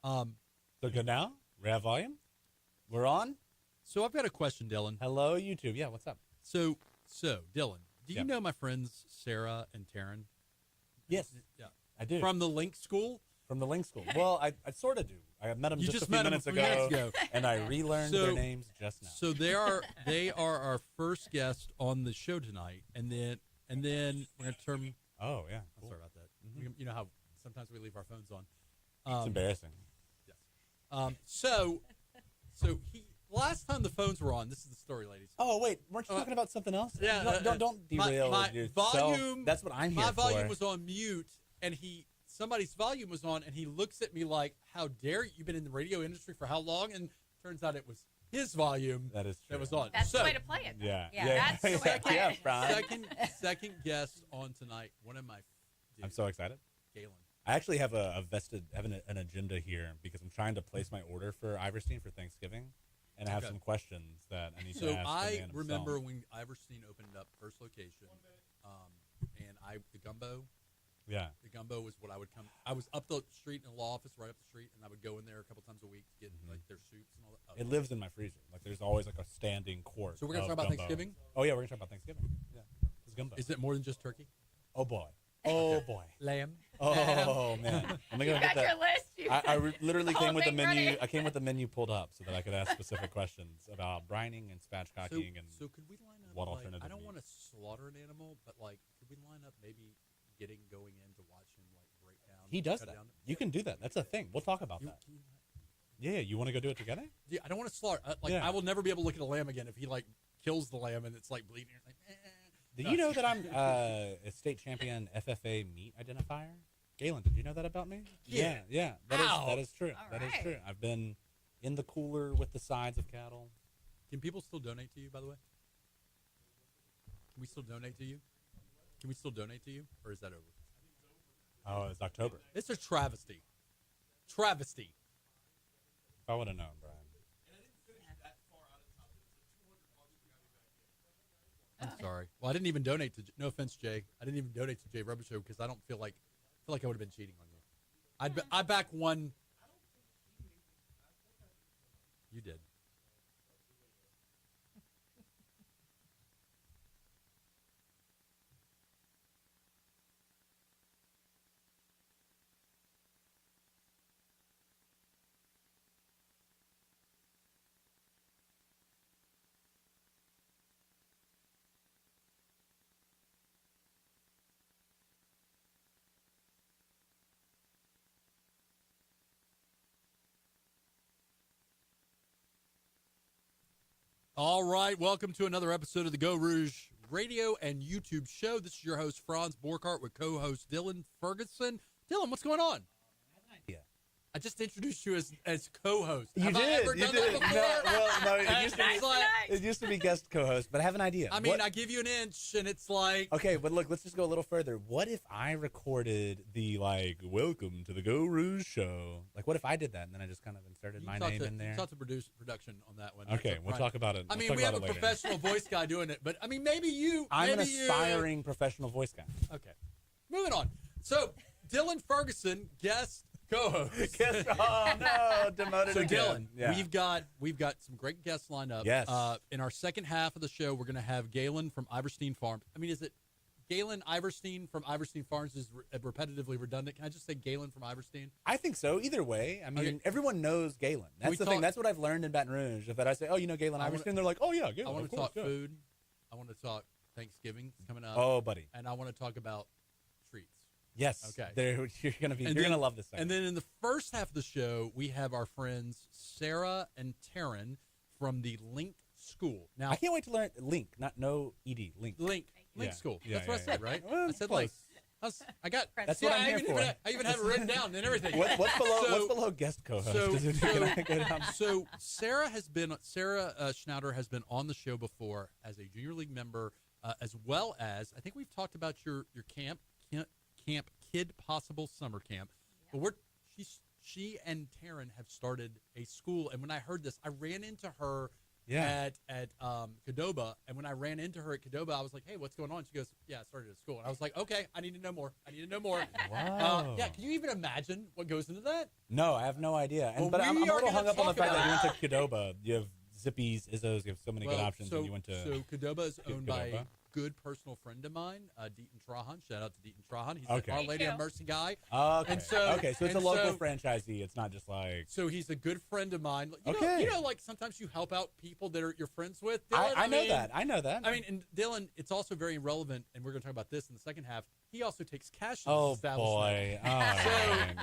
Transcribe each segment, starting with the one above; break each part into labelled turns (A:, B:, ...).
A: So good now? We have volume? We're on?
B: So I've got a question, Dylan.
A: Hello, YouTube. Yeah, what's up?
B: So Dylan, do you
A: Yeah.
B: know my friends Sarah and Taryn?
A: Yes,
B: Yeah.
A: I do.
B: From the Link School?
A: From the Link School. Well, I sort of do. I met them
B: You
A: just a
B: just
A: few
B: met 'em
A: minutes
B: a few minutes ago.
A: and I relearned their names just now.
B: So they are our first guest on the show tonight, and then we're gonna turn.
A: Oh, yeah.
B: I'm
A: Cool.
B: sorry about that. You know how sometimes we leave our phones on.
A: It's embarrassing.
B: Yes. So he last time the phones were on. This is the story, ladies.
A: Oh, wait. Weren't you talking about something else?
B: Yeah.
A: Don't derail
B: my
A: yourself.
B: volume.
A: That's what I'm here
B: My
A: for.
B: volume was on mute, and somebody's volume was on, and he looks at me like, "How dare you? You've been in the radio industry for how long?" And turns out it was his volume
A: That is true.
B: that was on.
C: That's
B: so,
C: the way to play it.
A: Yeah.
C: That's the way to play
A: Yeah,
C: it.
A: Brian.
B: second guest on tonight. One of my.
A: I'm so excited.
B: Galen.
A: I actually have an agenda here because I'm trying to place my order for Iverstine for Thanksgiving, and I have some questions that I need to ask.
B: So I
A: the man
B: remember
A: himself.
B: when Iverstine opened up first location, and the gumbo.
A: Yeah.
B: The gumbo was what I would come. I was up the street in the law office, right up the street, and I would go in there a couple times a week to get like their soups and all that.
A: It lives in my freezer. Like there's always like a standing quart.
B: So we're gonna
A: of
B: talk about
A: gumbo.
B: Thanksgiving?
A: Oh yeah, we're gonna talk about Thanksgiving. Yeah. It's gumbo.
B: Is it more than just turkey?
A: Oh boy. Oh boy.
B: Lamb.
A: Oh man. I'm gonna
C: You
A: go
C: got
A: get
C: your
A: that.
C: list.
A: Literally
C: The
A: came
C: whole
A: with the
C: thing
A: menu.
C: ready.
A: I came with the menu pulled up so that I could ask specific questions about brining and spatchcocking and
B: So could we line up?
A: what
B: like,
A: alternative
B: I don't
A: meat.
B: want to slaughter an animal, but like, could we line up maybe going in to watch him like break down?
A: He does
B: cut
A: that.
B: down?
A: You can do that. That's a thing. We'll talk about that. Yeah, you want to go do it together?
B: Yeah, I don't want to slaughter.
A: Yeah.
B: I will never be able to look at a lamb again if he like kills the lamb and it's like bleeding. It's like,
A: Did you know that I'm a state champion FFA meat identifier? Galen, did you know that about me?
B: Yeah.
A: Yeah.
B: Ow.
A: That is true.
C: All
A: That is
C: right.
A: true. I've been in the cooler with the sides of cattle.
B: Can people still donate to you? By the way, can we still donate to you? Can we still donate to you, or is that over?
A: Oh, it's October.
B: It's a travesty. Travesty.
A: If I would have known, Brian.
B: I'm sorry. Well, I didn't even donate to. No offense, Jay. I didn't even donate to Jay Rubber Show because I don't feel like I would have been cheating on you. I back one. You did. All right, welcome to another episode of the Geaux Rouge radio and YouTube show. This is your host, Franz Borkart, with co-host Dylan Ferguson. Dylan, what's going on?
A: Yeah.
B: I just introduced you as co-host.
A: You
B: Have I
A: did.
B: ever
A: You
B: done
A: did.
B: that before?
A: No, it used to
B: It's
A: be.
B: like-
A: It used to be guest co-host, but I have an idea.
B: I mean,
A: What-
B: I give you an inch, and it's like,
A: Okay, but look, let's just go a little further. What if I recorded the welcome to the Geaux Rouge show? Like, what if I did that and then I just kind of inserted my name in there?
B: You talk to production on that one.
A: Okay,
B: That's
A: we'll
B: right.
A: talk about it.
B: I
A: We'll
B: mean,
A: talk
B: we
A: about
B: have a
A: it later.
B: professional voice guy doing it, but I mean, maybe you.
A: I'm an
B: maybe you-
A: aspiring professional voice guy.
B: Okay, moving on. So, Dylan Ferguson, guest co-host.
A: Oh no, demoted
B: So
A: again.
B: Dylan,
A: Yeah.
B: we've got some great guests lined up.
A: Yes.
B: In our second half of the show, we're going to have Galen from Iverstine Farms. I mean, is it Galen Iverstine from Iverstine Farms is repetitively redundant? Can I just say Galen from Iverstine?
A: I think so. Either way, I mean,
B: Okay.
A: everyone knows Galen. That's
B: we
A: the thing.
B: talk-
A: That's what I've learned in Baton Rouge. If that I say, oh, you know Galen
B: I wanna-
A: Iverstine, they're like, oh yeah,
B: I
A: Galen.
B: want
A: of
B: to
A: course,
B: talk
A: yeah.
B: food. I want to talk Thanksgiving coming up.
A: Oh, buddy.
B: And I want to talk about treats.
A: Yes.
B: Okay.
A: You're gonna
B: And
A: gonna love this.
B: And then in the first half of the show, we have our friends Sarah and Taryn from the Link School. Now,
A: I can't wait to learn Link, not no ed Link.
B: Link
A: Yeah.
B: School.
A: Yeah,
B: That's what
A: yeah,
B: I said,
A: yeah.
B: right?
A: Well,
B: I said
A: close.
B: Link. I got.
C: That's
A: what I'm
B: I
A: here
B: even,
A: for.
B: I even have it written down and everything.
A: What's below guest co-host?
B: So-
A: Is it gonna go down?
B: So Sarah Schnauder has been on the show before as a junior league member, as well as I think we've talked about your camp Kid Possible summer camp. But she and Taryn have started a school, and when I heard this, I ran into her at Qdoba, and when I ran into her at Qdoba, I was like, "Hey, what's going on?" She goes, "Yeah, I started at school," and I was like, "Okay, I need to know more.
A: Wow.
B: Yeah, can you even imagine what goes into that?
A: No, I have no idea.
B: Well,
A: but I'm a
B: we are
A: little
B: gonna
A: hung up on the
B: talk
A: fact that
B: about
A: you went to Qdoba. You have Zippies, Izzos. You have so many good options.
B: So,
A: and you went to
B: so Qdoba is owned by a
A: Qdoba.
B: good personal friend of mine, Deaton Trahan. Shout out to Deaton Trahan. He's
A: Okay.
B: an Our
C: Me
B: Lady
C: too.
B: of Mercy guy.
A: Okay.
B: And so-
A: okay, so it's a
B: and
A: local
B: so-
A: franchisee. It's not just like
B: So he's a good friend of mine.
A: Okay.
B: You know, like sometimes you help out people that are you're friends with. Dylan,
A: I know
B: mean,
A: that. I know that.
B: I mean, and Dylan, it's also very relevant, and we're going to talk about this in the second half. He also takes cash. In
A: oh
B: his establishment.
A: boy. Oh, man.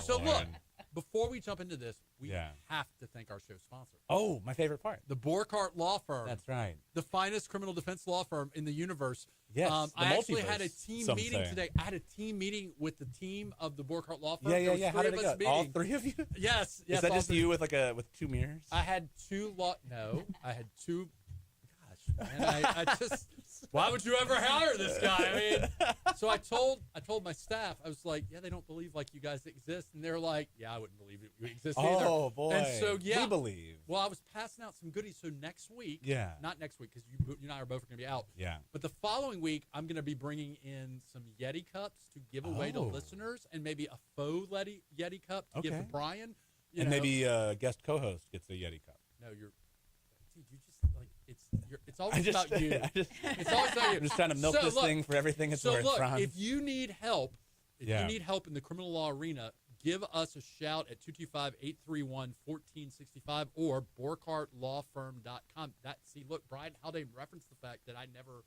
B: So
A: Oh,
B: look,
A: Lord.
B: before we jump into this, we
A: Yeah.
B: have to thank our show sponsor,
A: Oh, my favorite part.
B: the Borkart Law Firm.
A: That's right.
B: The finest criminal defense law firm in the universe.
A: Yes, the
B: I actually had a
A: multiverse,
B: team
A: some
B: meeting
A: say.
B: today. I had a team meeting with the team of the Borkart Law Firm.
A: Yeah,
B: There
A: yeah,
B: was
A: yeah. How
B: three
A: did
B: of
A: it
B: us
A: go? All
B: meeting.
A: three of you?
B: Yes.
A: Is that
B: all
A: just
B: three.
A: you with with two mirrors?
B: I had two law. No, I had two. Gosh, man, I just. Why would you ever hire this guy? I mean, so I told my staff, I was like, yeah, they don't believe like you guys exist, and they're like, yeah, I wouldn't believe it. You exist either.
A: Oh boy.
B: And so yeah,
A: we believe.
B: Well, I was passing out some goodies. So next week,
A: Yeah.
B: not next week because you and I are both going to be out.
A: Yeah.
B: But the following week, I'm going to be bringing in some Yeti cups to give away to
A: Oh.
B: listeners, and maybe a faux Yeti cup to give to
A: Okay.
B: Brian. You
A: And
B: know.
A: maybe a guest co-host gets a Yeti cup.
B: No, dude, you just like it's always about you. It's always about you.
A: I'm just trying to milk
B: So,
A: this
B: look,
A: thing for everything it's
B: So
A: worth,
B: look,
A: Franz.
B: if you need help,
A: Yeah.
B: in the criminal law arena, give us a shout at 225-831-1465 or BorkartLawFirm.com. Look, Brian Haldane referenced the fact that I never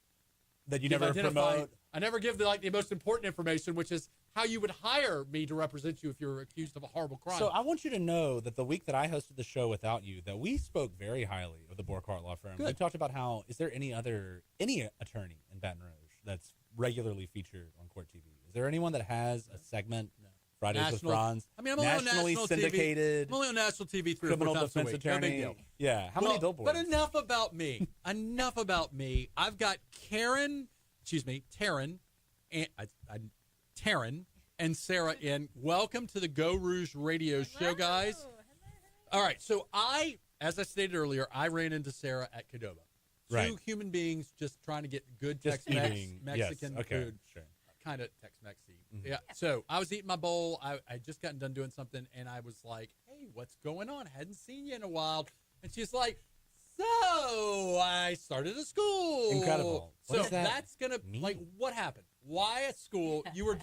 A: that you
B: give
A: never
B: identify-
A: promote.
B: I never give the most important information, which is how you would hire me to represent you if you're accused of a horrible crime.
A: So I want you to know that the week that I hosted the show without you, that we spoke very highly of the Borkart Law Firm.
B: Good.
A: We talked about how is there any attorney in Baton Rouge that's regularly featured on Court TV? Is there anyone that has a segment?
B: No.
A: Fridays with Franz.
B: I mean, I'm only on
A: nationally
B: national
A: syndicated
B: TV. I'm only on national TV 3
A: criminal
B: or 4 times
A: defense
B: a week.
A: attorney.
B: No big deal.
A: Yeah. How many billboards?
B: But enough about me. Enough about me. I've got Taryn, Taryn and Sarah in. Welcome to the Geaux Rouge radio show, guys. All right, so as I stated earlier, I ran into Sarah at Qdoba.
A: Right.
B: Two human beings just trying to get good
A: Just
B: Tex-Mex,
A: eating.
B: Mexican
A: yes. Okay.
B: food.
A: Sure.
B: Kind of Tex-Mexy.
A: Mhm.
B: Yeah. So I was eating my bowl. I just gotten done doing something, and I was like, "Hey, what's going on? Hadn't seen you in a while." And she's like, "So I started a school."
A: Incredible. What
B: So
A: does that
B: that's gonna
A: mean?
B: what happened? Why a school? You're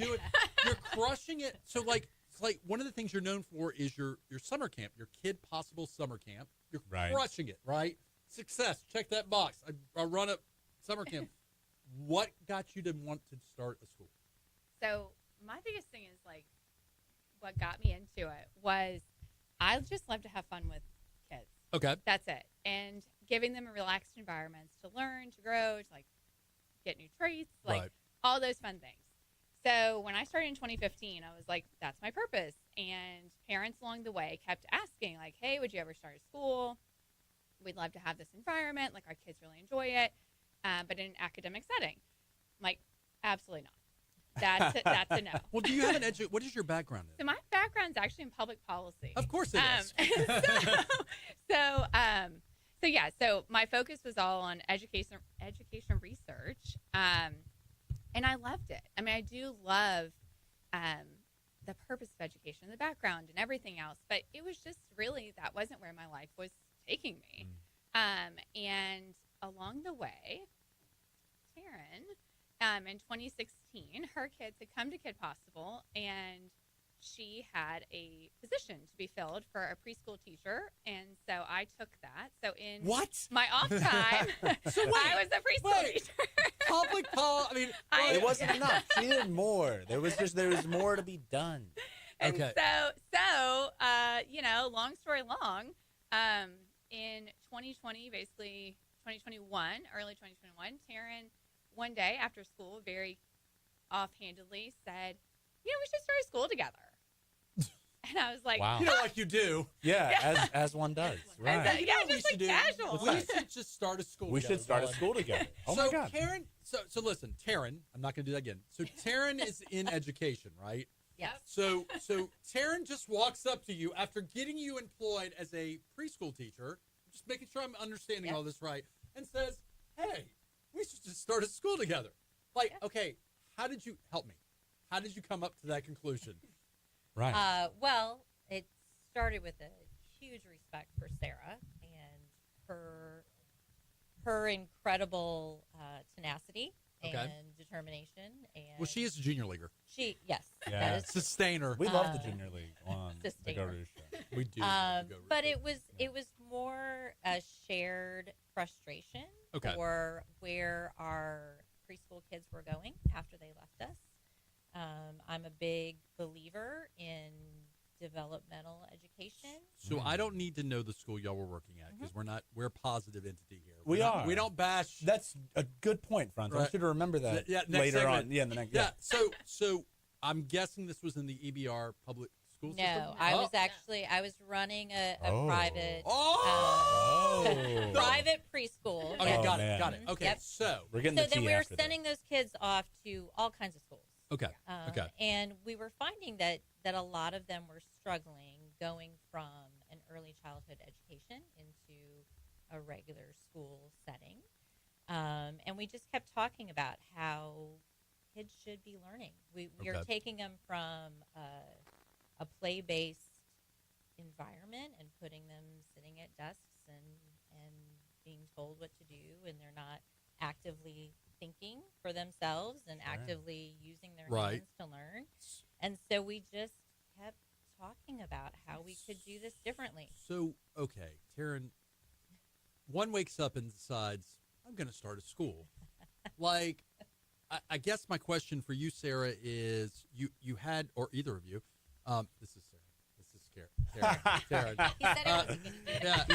B: crushing it. So it's like one of the things you're known for is your summer camp, your Kid Possible summer camp. You're
A: Right.
B: crushing it, right? Success. Check that box. I run a summer camp. What got you to want to start a school?
C: So my biggest thing is what got me into it was I just love to have fun with kids.
B: Okay.
C: That's it. And giving them a relaxed environment to learn, to grow, to get new traits,
B: Right.
C: all those fun things. So when I started in 2015, I was like, that's my purpose. And parents along the way kept asking hey, would you ever start a school? We'd love to have this environment. Our kids really enjoy it. But in an academic setting. I'm like, absolutely not. That's a no.
B: Well, do you have what is your background in?
C: So my background's actually in public policy.
B: Of course it is.
C: So my focus was all on education research, and I loved it. I mean, I do love the purpose of education, the background, and everything else. But it was just really that wasn't where my life was taking me. And along the way, Taryn, in 2016, her kids had come to Kid Possible, and she had a position to be filled for a preschool teacher, and so I took that. So in
B: What?
C: my off time,
B: So wait,
C: I was a preschool
B: wait.
C: teacher.
B: Public policy. I mean,
A: It wasn't enough. She needed more. There was more to be done.
C: And
B: Okay.
C: so long story long, in 2020, basically 2021, early 2021, Taryn, one day after school, very offhandedly said, we should start a school together. And I was like,
A: Wow.
B: like you do.
A: Yeah, as one does. Right.
C: And,
B: You know what we
C: just
B: should do?
C: casual.
B: We should just start a school.
A: We
B: together,
A: should start a
B: Dawn.
A: school together. Oh
B: so
A: my God.
B: Karen, so listen, Taryn, I'm not going to do that again. So Taryn is in education, right?
C: Yes.
B: So Taryn just walks up to you after getting you employed as a preschool teacher, just making sure I'm understanding
C: Yep.
B: all this right, and says, hey, we should just start a school together. Like, okay, how did you help me? How did you come up to that conclusion?
A: Right.
D: Well, it started with a huge respect for Sarah and her incredible tenacity and determination. And
B: Well, she is a junior leaguer.
D: Yes,
A: Yeah.
D: that is
B: Sustainer.
A: We love the junior league on the
D: Sustainer.
A: Geaux Rouge show.
B: We do.
D: but it was more a shared frustration for where our preschool kids were going after they left us. I'm a big believer in developmental education.
B: So I don't need to know the school y'all were working at because we're a positive entity here.
A: We are.
B: We don't bash.
A: That's a good point, Franz. I want you to remember that
B: next
A: later
B: segment.
A: on. Yeah, in the next.
B: Yeah. So I'm guessing this was in the EBR public school system.
D: No, I was running a private
B: Oh.
D: private preschool.
B: Okay,
A: Oh,
B: got
A: man.
B: it. Got it. Okay,
D: Yep.
B: so
A: We're getting
D: So
A: the
D: then
A: tea
D: we were
A: after
D: sending those kids off to all kinds of schools.
B: okay. Okay.
D: And we were finding that a lot of them were struggling going from an early childhood education into a regular school setting. And we just kept talking about how kids should be learning. We are taking them from a play-based environment and putting them sitting at desks and being told what to do, and they're not actively thinking for themselves and actively using their hands to learn. And so we just kept talking about how we could do this differently.
B: So, okay, Taryn, one wakes up and decides, I'm going to start a school. Like, I guess my question for you, Sarah, is you had, or either of you, this is Sarah. Taryn.
D: He said it was a good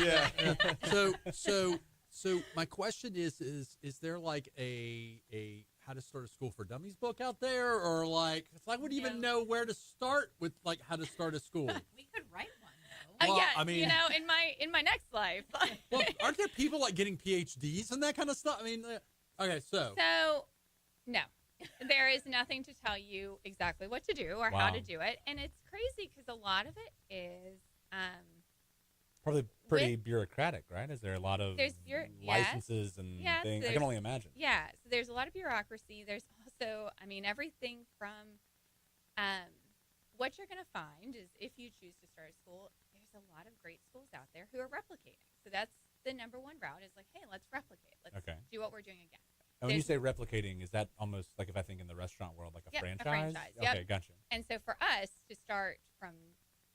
B: Yeah. So my question is there like a how to start a school for dummies book out there, or like, 'cause I wouldn't even know where to start with like how to start a school.
D: We could write one though.
B: Well,
C: yeah,
B: I mean-
C: in my next life.
B: Well, aren't there people like getting PhDs and that kind of stuff? I mean, okay, so
C: No, there is nothing to tell you exactly what to do or how to do it, and it's crazy because a lot of it is
A: Probably pretty bureaucratic, right? Is there a lot of licenses and things? I can only imagine.
C: Yeah, so there's a lot of bureaucracy. There's also, I mean, everything from what you're going to find is if you choose to start a school, there's a lot of great schools out there who are replicating. So that's the number one route is like, hey, let's replicate. Let's do what we're doing again.
A: And when you say replicating, is that almost like if I think in the restaurant world, like a franchise?
C: A franchise.
A: Okay, gotcha.
C: And so for us to start from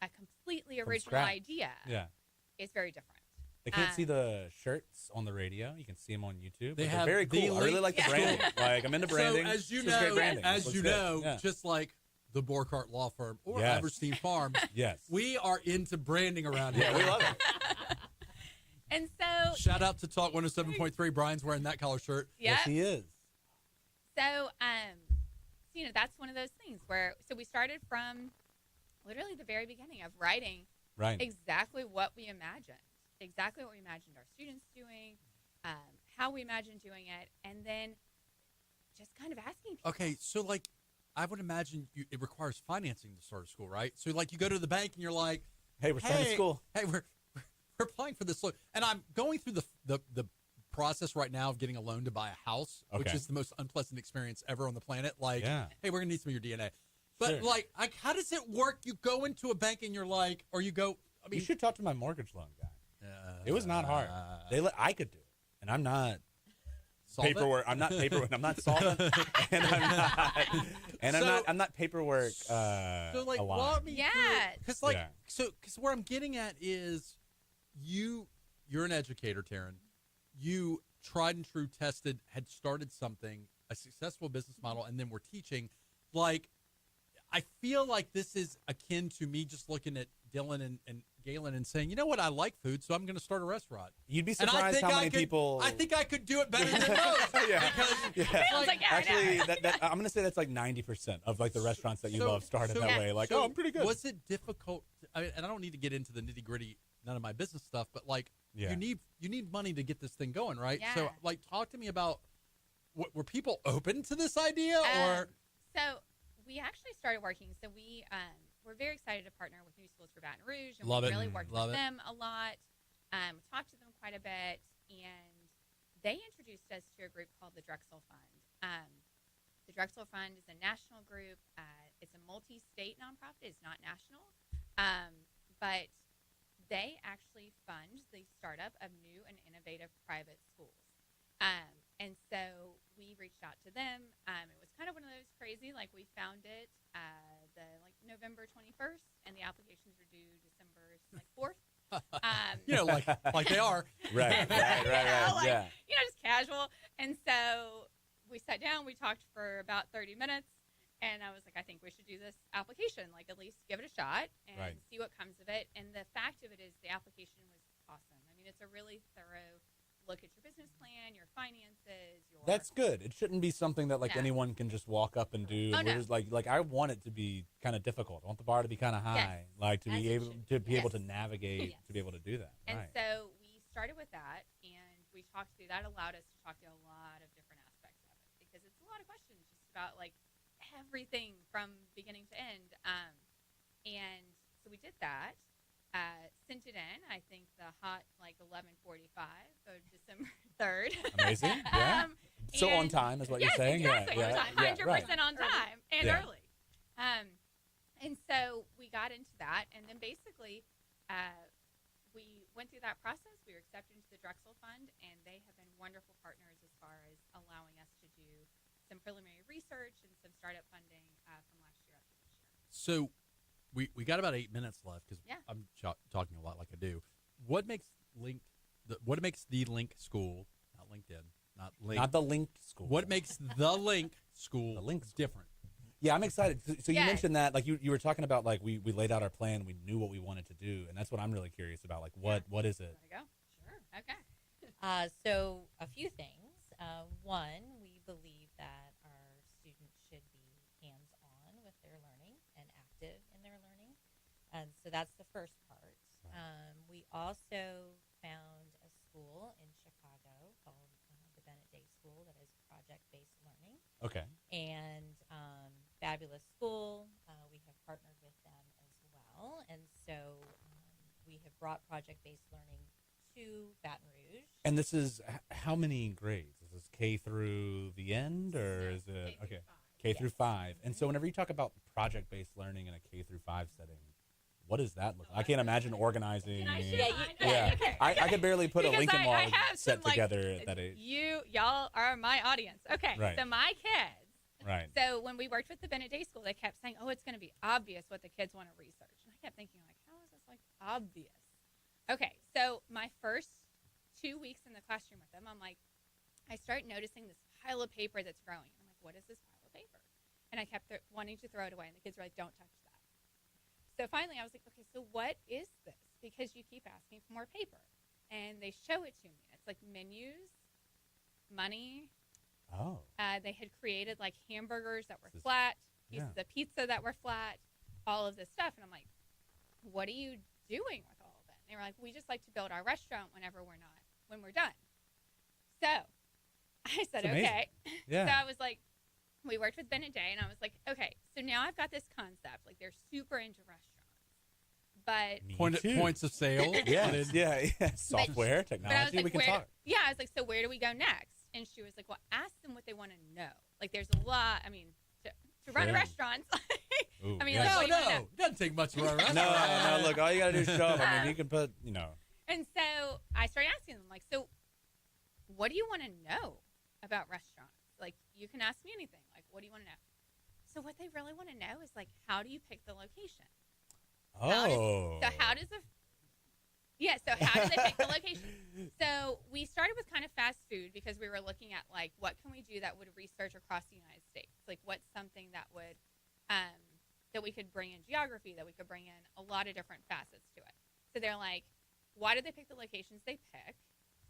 C: a completely original idea is very different.
A: They can't see the shirts on the radio. You can see them on YouTube.
B: They
A: They're
B: have
A: very cool. I really like the branding. Like, I'm into branding.
B: So as you
A: This is great branding.
B: know,
A: This looks good.
B: just like the Borchardt Law Firm or
A: Yes.
B: Iverstine Farms,
A: Yes.
B: we are into branding around here.
A: Yeah, we love it.
C: And so
B: Shout out to Talk 107.3. Brian's wearing that collar shirt.
A: Yes, he is.
C: So, that's one of those things where, so we started from literally the very beginning of writing exactly what we imagined our students doing, how we imagined doing it, and then just kind of asking people.
B: Okay, so like, I would imagine it requires financing to start a school, right? So like, you go to the bank and you're like,
A: hey, we're starting a school.
B: Hey, we're applying for this loan, and I'm going through the process right now of getting a loan to buy a house, which is the most unpleasant experience ever on the planet. Like, hey, we're gonna need some of your DNA. But like, how does it work? You go into a bank and you're like, or you go. I mean,
A: you should talk to my mortgage loan guy. It was not hard. I could do it, and I'm not paperwork. I'm not paperwork. I'm not solvent, and I'm not paperwork.
B: So like,
A: aligned.
B: because because where I'm getting at is, you're an educator, Taryn. You tried and true tested, had started something, a successful business model, and then we're teaching. Like, I feel like this is akin to me just looking at Dylan and Galen and saying, you know what, I like food, so I'm going to start a restaurant.
A: You'd be surprised how many people.
B: I think I could do it better than most.
A: Actually, I'm going to say that's like 90% of like the restaurants that you love started that way. Like, I'm pretty good.
B: Was it difficult? And I don't need to get into the nitty gritty, none of my business stuff, but like, you need money to get this thing going, right?
C: Yeah.
B: So, like, talk to me about were people open to this idea, or
C: so we actually started working. So we're very excited to partner with New Schools for Baton Rouge, and
B: Love
C: we
B: it.
C: really worked
B: Love
C: with
B: it.
C: them a lot. We talked to them quite a bit, and they introduced us to a group called the Drexel Fund. The Drexel Fund is a national group. It's a multi-state nonprofit. It's not national, but they actually fund the startup of new and innovative private schools. And so we reached out to them. It was kind of one of those crazy, like we found it November 21st, and the applications were due December 4th.
B: Like they are.
A: Right. Yeah.
C: Just casual. And so we sat down, we talked for about 30 minutes, and I was like, I think we should do this application, like at least give it a shot and see what comes of it. And the fact of it is the application was awesome. I mean, it's a really thorough look at your business plan, your finances.
A: That's good. It shouldn't be something that anyone can just walk up and do.
C: Oh, no.
A: Just like I want it to be kind of difficult. I want the bar to be kind of high, to be able to navigate, to be able to do that.
C: And so we started with that, and we talked through that. Allowed us to talk through a lot of different aspects of it because it's a lot of questions just about everything from beginning to end. And so we did that. Sent it in, I think the hot 11:45 of December 3rd.
A: Amazing. Yeah. So on time is what you're saying.
C: Exactly.
A: Yeah.
C: 100% on time and
A: Yeah.
C: early. And so we got into that, and then basically we went through that process. We were accepted into the Drexel Fund, and they have been wonderful partners as far as allowing us to do some preliminary research and some startup funding from last year up to this year.
B: So we got about 8 minutes left because I'm talking a lot like I do. What makes the Link School, not LinkedIn,
A: not the Link School.
B: What makes the Link School different?
A: Yeah, I'm excited. So you mentioned that, you were talking about, we laid out our plan, we knew what we wanted to do, and that's what I'm really curious about. What is it?
C: There you go. Sure. Okay.
D: So a few things. One, we believe that our students should be hands-on with their learning and active in their learning. So that's the first part. We also found a school in Chicago called the Bennett Day School that is project-based learning.
A: Okay.
D: And fabulous school. We have partnered with them as well. And so we have brought project-based learning to Baton Rouge.
A: And this is how many grades? Is this K through the end, or is it K through 5? And so whenever you talk about project-based learning in a K through 5 setting, what does that look like? I can't imagine organizing. I could barely put a Lincoln Log set together at that age.
C: Y'all are my audience. Okay, so my kids.
A: Right.
C: So when we worked with the Bennett Day School, they kept saying, "Oh, it's going to be obvious what the kids want to research," and I kept thinking, how is this obvious? Okay, so my first 2 weeks in the classroom with them, I start noticing this pile of paper that's growing. I'm like, what is this pile of paper? And I kept wanting to throw it away, and the kids were like, don't touch that. So finally I was like, okay, so what is this? Because you keep asking for more paper. And they show it to me. It's menus, money.
A: Oh.
C: They had created hamburgers that were flat, pieces of pizza that were flat, all of this stuff. And I'm like, what are you doing with all of it? And they were like, we just like to build our restaurant when we're done. So I said, okay.
A: Yeah.
C: So I was like, we worked with Bennett Day, and I was like, okay, so now I've got this concept. They're super into restaurants. But
B: points of sale.
A: Software, technology, we can talk.
C: Yeah, I was like, so where do we go next? And she was like, well, ask them what they want to know. There's a lot, to run restaurants.
B: Ooh, what do you want to know? It doesn't take much to run a restaurant.
A: No, look, all you got to do is show up. You can put,
C: And so I started asking them, so what do you want to know about restaurants? You can ask me anything. What do you want to know? So what they really want to know is, how do you pick the location? How do they pick the location? So we started with kind of fast food because we were looking at, what can we do that would research across the United States? What's something that would, that we could bring in geography, that we could bring in a lot of different facets to it. So they're like, why do they pick the locations they pick?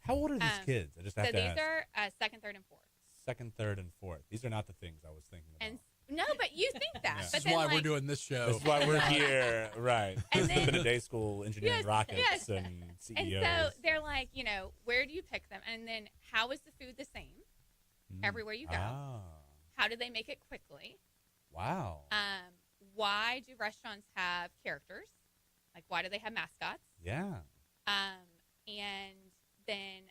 A: How old are these kids? I just have to ask.
C: So these are second, third, and fourth.
A: Second, third, and fourth. These are not the things I was thinking about.
C: No, but you think that.
B: This is why we're doing this show.
A: This is why we're here, right? And then, the Bennett Day School engineering rockets and CEOs.
C: And so they're like, where do you pick them? And then how is the food the same everywhere you go? How do they make it quickly?
A: Wow.
C: Why do restaurants have characters? Why do they have mascots?
A: Yeah.
C: And been,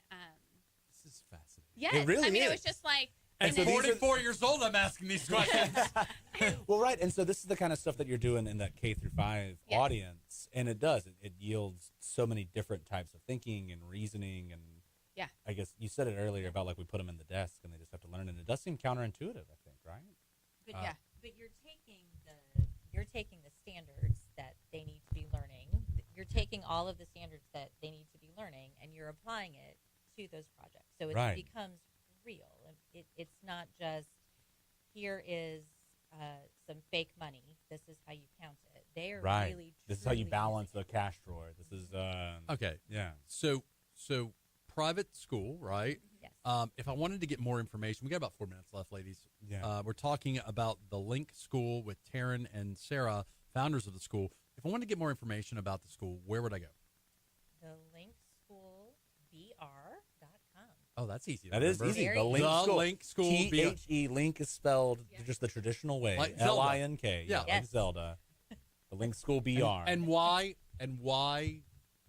B: This is fascinating.
C: yes.
A: It really
C: I mean,
A: is.
C: it was just like,
B: At
A: And so these are-
B: 44 years old, I'm asking these questions.
A: Well, right, and so this is the kind of stuff that you're doing in that K through 5
C: Yes.
A: audience, and it does. It yields so many different types of thinking and reasoning, and
C: Yeah.
A: I guess you said it earlier about like we put them in the desk and they just have to learn, and it does seem counterintuitive. I think, right?
D: But
C: Yeah.
D: but you're taking the standards that they need to be learning. You're taking all of the standards that they need to be learning, and you're applying it to those projects. So it
A: Right.
D: becomes real. It's not just here is some fake money. This is how you count it. They are
A: Right.
D: really.
A: This is how you
D: truly
A: balance
D: using
A: the cash drawer. This is
B: Okay.
A: yeah.
B: So private school, right?
D: it. Yes.
B: If I wanted to get more information, we got about 4 minutes left, ladies.
A: Yeah.
B: We're talking about the Link School with Taryn and Sarah, founders of the school. If I wanted to get more information about the school, where would I go?
D: The linkschoolbr.com.
B: Oh, that's easy. to
A: That is
B: remember.
A: easy.
D: Very
A: The Link
B: The
A: School.
B: Link School.
A: THE Link is spelled just the traditional way.
B: Like Zelda.
A: LINK.
B: Yeah.
A: Like
D: Yes.
A: Zelda. The Link School BR.
B: And why? And why?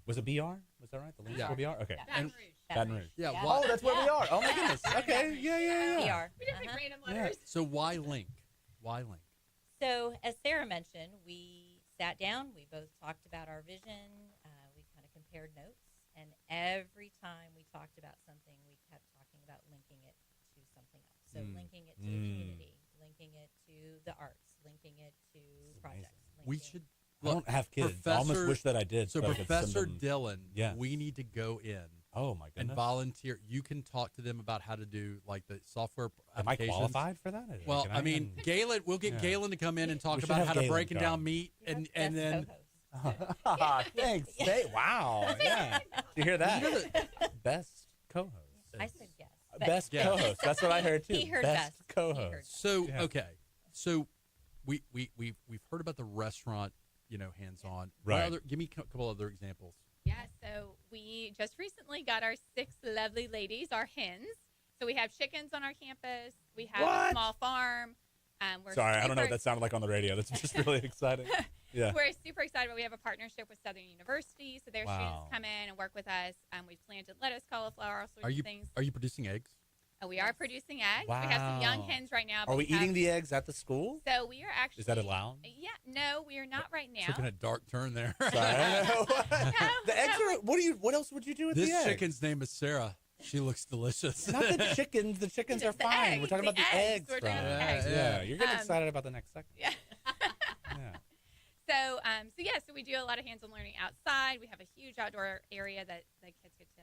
A: was it BR? Was that right? The Link
B: Yeah.
A: School BR? Okay.
D: Yeah.
C: Baton
B: And-
C: Rouge.
A: Baton Rouge.
B: Yeah.
D: Yeah.
B: Why?
A: Oh, that's where we are. Oh my goodness. Okay. Yeah.
D: BR.
C: We just pick random
A: Yeah.
C: letters.
B: So why Link? Why Link?
D: So, as Sarah mentioned, we sat down, we both talked about our vision, we kind of compared notes, and every time we talked about something, we kept talking about linking it to something else. So, linking it to the community, linking it to the arts, linking it to projects.
B: We
D: linking-
B: should.
A: I don't have kids. I almost wish that I did.
B: So
A: I could send
B: Professor
A: them-
B: Dillon,
A: Yes.
B: we need to go in
A: Oh my
B: and
A: goodness.
B: volunteer. You can talk to them about how to do like the software
A: Am I
B: applications.
A: qualified for that? Or
B: Well,
A: can
B: I mean,
A: even-
B: Galen. We'll get
A: Yeah.
B: Galen to come in and talk
A: We should
B: about
A: have
B: how to
A: Galen
B: breaking
A: come.
B: down meat,
D: You're
B: and
D: the
B: and
D: best
B: then
D: co-host.
A: Thanks. Wow. Yeah. Did you hear that? Best co-host.
D: I said yes. but-
A: Best
B: Yeah.
A: co-host. That's what I heard too.
D: He heard
A: best
D: best. He
A: co-host.
D: heard
B: so
A: Yeah.
B: okay. So we've heard about the restaurant, hands-on. What
A: Right.
B: give me a couple other examples.
C: Yeah, so we just recently got our 6 lovely ladies, our hens. So we have chickens on our campus. We have
A: What?
C: a small farm. We're
A: Sorry, I don't know what
C: super-
A: that sounded like on the radio. That's just really exciting. Yeah.
C: We're super excited. We have a partnership with Southern University, so their
A: Wow.
C: students come in and work with us. We've planted lettuce, cauliflower, all sorts
B: Are you
C: of things.
B: are you producing eggs?
C: We are producing eggs. We have some young
A: Wow.
C: hens right now.
A: Are
C: but
A: we
C: have-
A: eating the eggs at the school?
C: So we are actually.
A: Is that allowed?
C: Yeah, no, we are not right now.
B: Taking a dark turn there.
A: Sorry. The eggs
C: no,
A: are. What else would you do with
B: This
A: the eggs?
B: chicken's name is Sarah. She looks delicious.
A: Not the chickens. The chickens are
C: Just the
A: fine.
C: eggs,
A: We're talking
C: the
A: about the
C: eggs.
A: eggs.
C: We're talking
A: from
C: about
A: it.
C: the eggs.
A: Yeah, you're getting
C: Um,
A: excited about the next second.
C: Yeah.
A: Yeah.
C: So we do a lot of hands-on learning outside. We have a huge outdoor area that the kids get to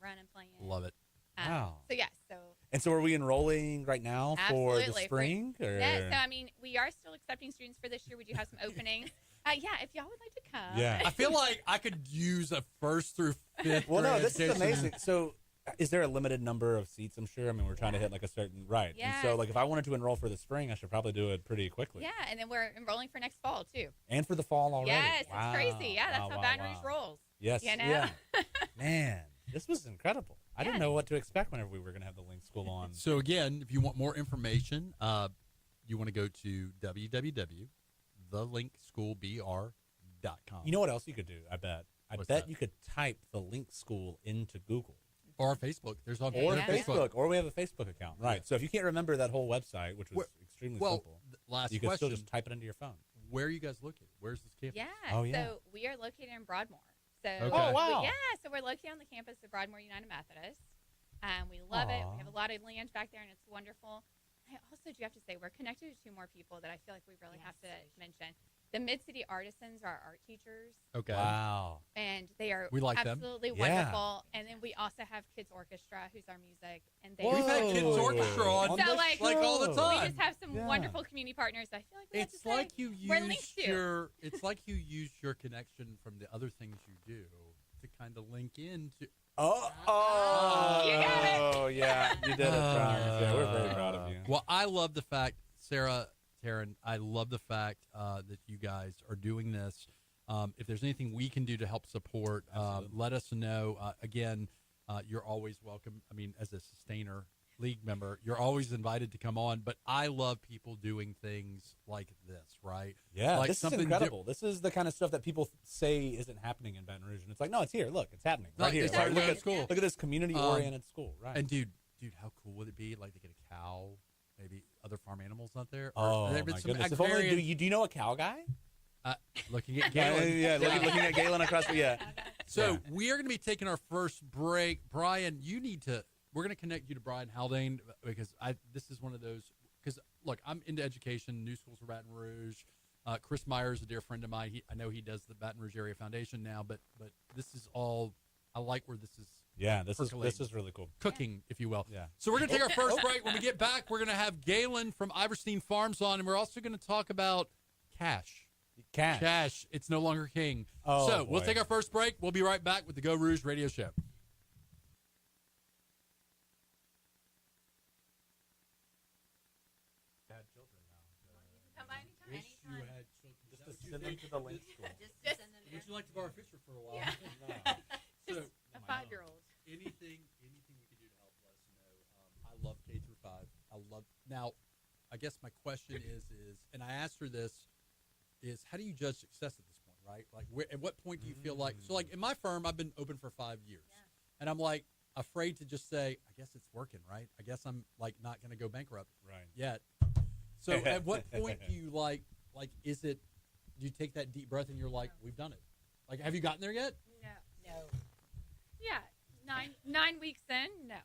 C: run and play in.
B: Love it.
A: Wow.
C: So yeah, so
A: And so, are we enrolling right now for the
C: Absolutely.
A: spring? Or?
C: yeah, so I mean, we are still accepting students for this year. We do have some openings. Yeah, if y'all would like to come.
A: Yeah.
B: I feel like I could use a 1st through 5th.
A: Well, no,
B: grade
A: this is
B: education.
A: amazing. So, is there a limited number of seats? I'm sure. I mean, we're trying to hit like a certain right. And
C: Yeah.
A: so, like, if I wanted to enroll for the spring, I should probably do it pretty quickly.
C: Yeah, and then we're enrolling for next fall too.
A: And for the fall already.
C: Yes,
A: Wow.
C: it's crazy. Yeah, that's
A: Wow,
C: how
A: wow,
C: Baton Rouge
A: wow.
C: rolls.
A: Yes.
C: You know?
A: Yeah. Man, this was incredible. I didn't
C: Yeah.
A: know what to expect whenever we were going to have the Link School on.
B: So again, if you want more information, you want to go to www.thelinkschoolbr.com.
A: You know what else you could do? I bet
B: What's
A: bet
B: that?
A: you could type the Link School into Google
B: or Facebook. There's on
A: or
C: Yeah.
A: Facebook, or we have a Facebook account. Right. So if you can't remember that whole website, which was extremely
B: Well,
A: simple,
B: last
A: you can still
B: question:
A: just type it into your phone.
B: where are you guys located? Where's this campus?
C: Yeah.
A: Oh, yeah.
C: So we are located in Broadmoor. So
B: Okay. Oh,
A: wow.
C: yeah, so we're located on the campus of Broadmoor United Methodist. We love it.
A: Aw.
C: We have a lot of land back there, and it's wonderful. I also do have to say we're connected to 2 more people that I feel like we really have to mention. The Mid-City Artisans are our art teachers,
B: Okay.
A: Wow.
C: and they are
B: We like them.
C: absolutely
A: Yeah.
C: wonderful. And then we also have Kids Orchestra, who's our music, and they
B: We've had kids
A: Whoa.
B: orchestra on,
C: So,
B: this,
C: like,
B: all the
A: show.
C: we
B: time.
C: just have some
A: Yeah.
C: wonderful community partners. I feel like we have to
B: It's
C: say
B: like you
C: we're linked
B: use
C: to.
B: your. It's like you use your connection from the other things you do to kind of link into.
A: Oh,
C: You got it.
A: Oh, yeah, you did it, Charms. Yeah, we're very proud of you.
B: Well, I love the fact, Sarah, Taryn, I love the fact that you guys are doing this. If there's anything we can do to help support,
A: Absolutely.
B: let us know. Again, you're always welcome. I mean, as a sustainer, league member, you're always invited to come on. But I love people doing things like this, right?
A: Yeah,
B: like
A: this is incredible. This is the kind of stuff that people say isn't happening in Baton Rouge, and it's like, no, it's here. Look, it's happening right here.
B: It's
A: Like,
B: right
A: look
B: there
A: at
B: at school.
A: Look at this community-oriented school, right?
B: And dude, how cool would it be? Like to get a cow, maybe other farm animals out there.
A: Oh my goodness! If only, do you know a cow guy?
B: Looking at Galen.
A: Looking at Galen across the
B: So we are going to be taking our first break. Brian, we're going to connect you to Brian Haldane because this is one of those, because look, I'm into education, New Schools for Baton Rouge. Chris Meyer is a dear friend of mine. I know he does the Baton Rouge Area Foundation now, but this is all, I like where this is.
A: Yeah, this is really cool.
B: Cooking, if you will.
A: Yeah.
B: So we're going to take our first break. When we get back, we're going to have Galen from Iverstine Farms on, and we're also going to talk about cash. It's no longer king.
A: Oh,
B: so we'll
A: boy.
B: take our first break. We'll be right back with the Geaux Rouge radio show.
A: Bad children now.
C: Come by anytime.
A: Just to send them to the link school.
B: Would you like to borrow a fisher for a while?
C: Yeah.
B: So,
C: A 5-year-old.
B: anything we can do to help, let us know. I love K through 5. Now, I guess my question is, and I asked her this, is how do you judge success at this point, right? Like, at what point do you feel like, so like in my firm, I've been open for 5 years, and I'm like afraid to just say, I guess it's working, right? I guess I'm like not going to go bankrupt yet. So at what point do you is it, do you take that deep breath and you're like, we've done it? Like, have you gotten there yet?
C: No. Yeah, 9 weeks in, no.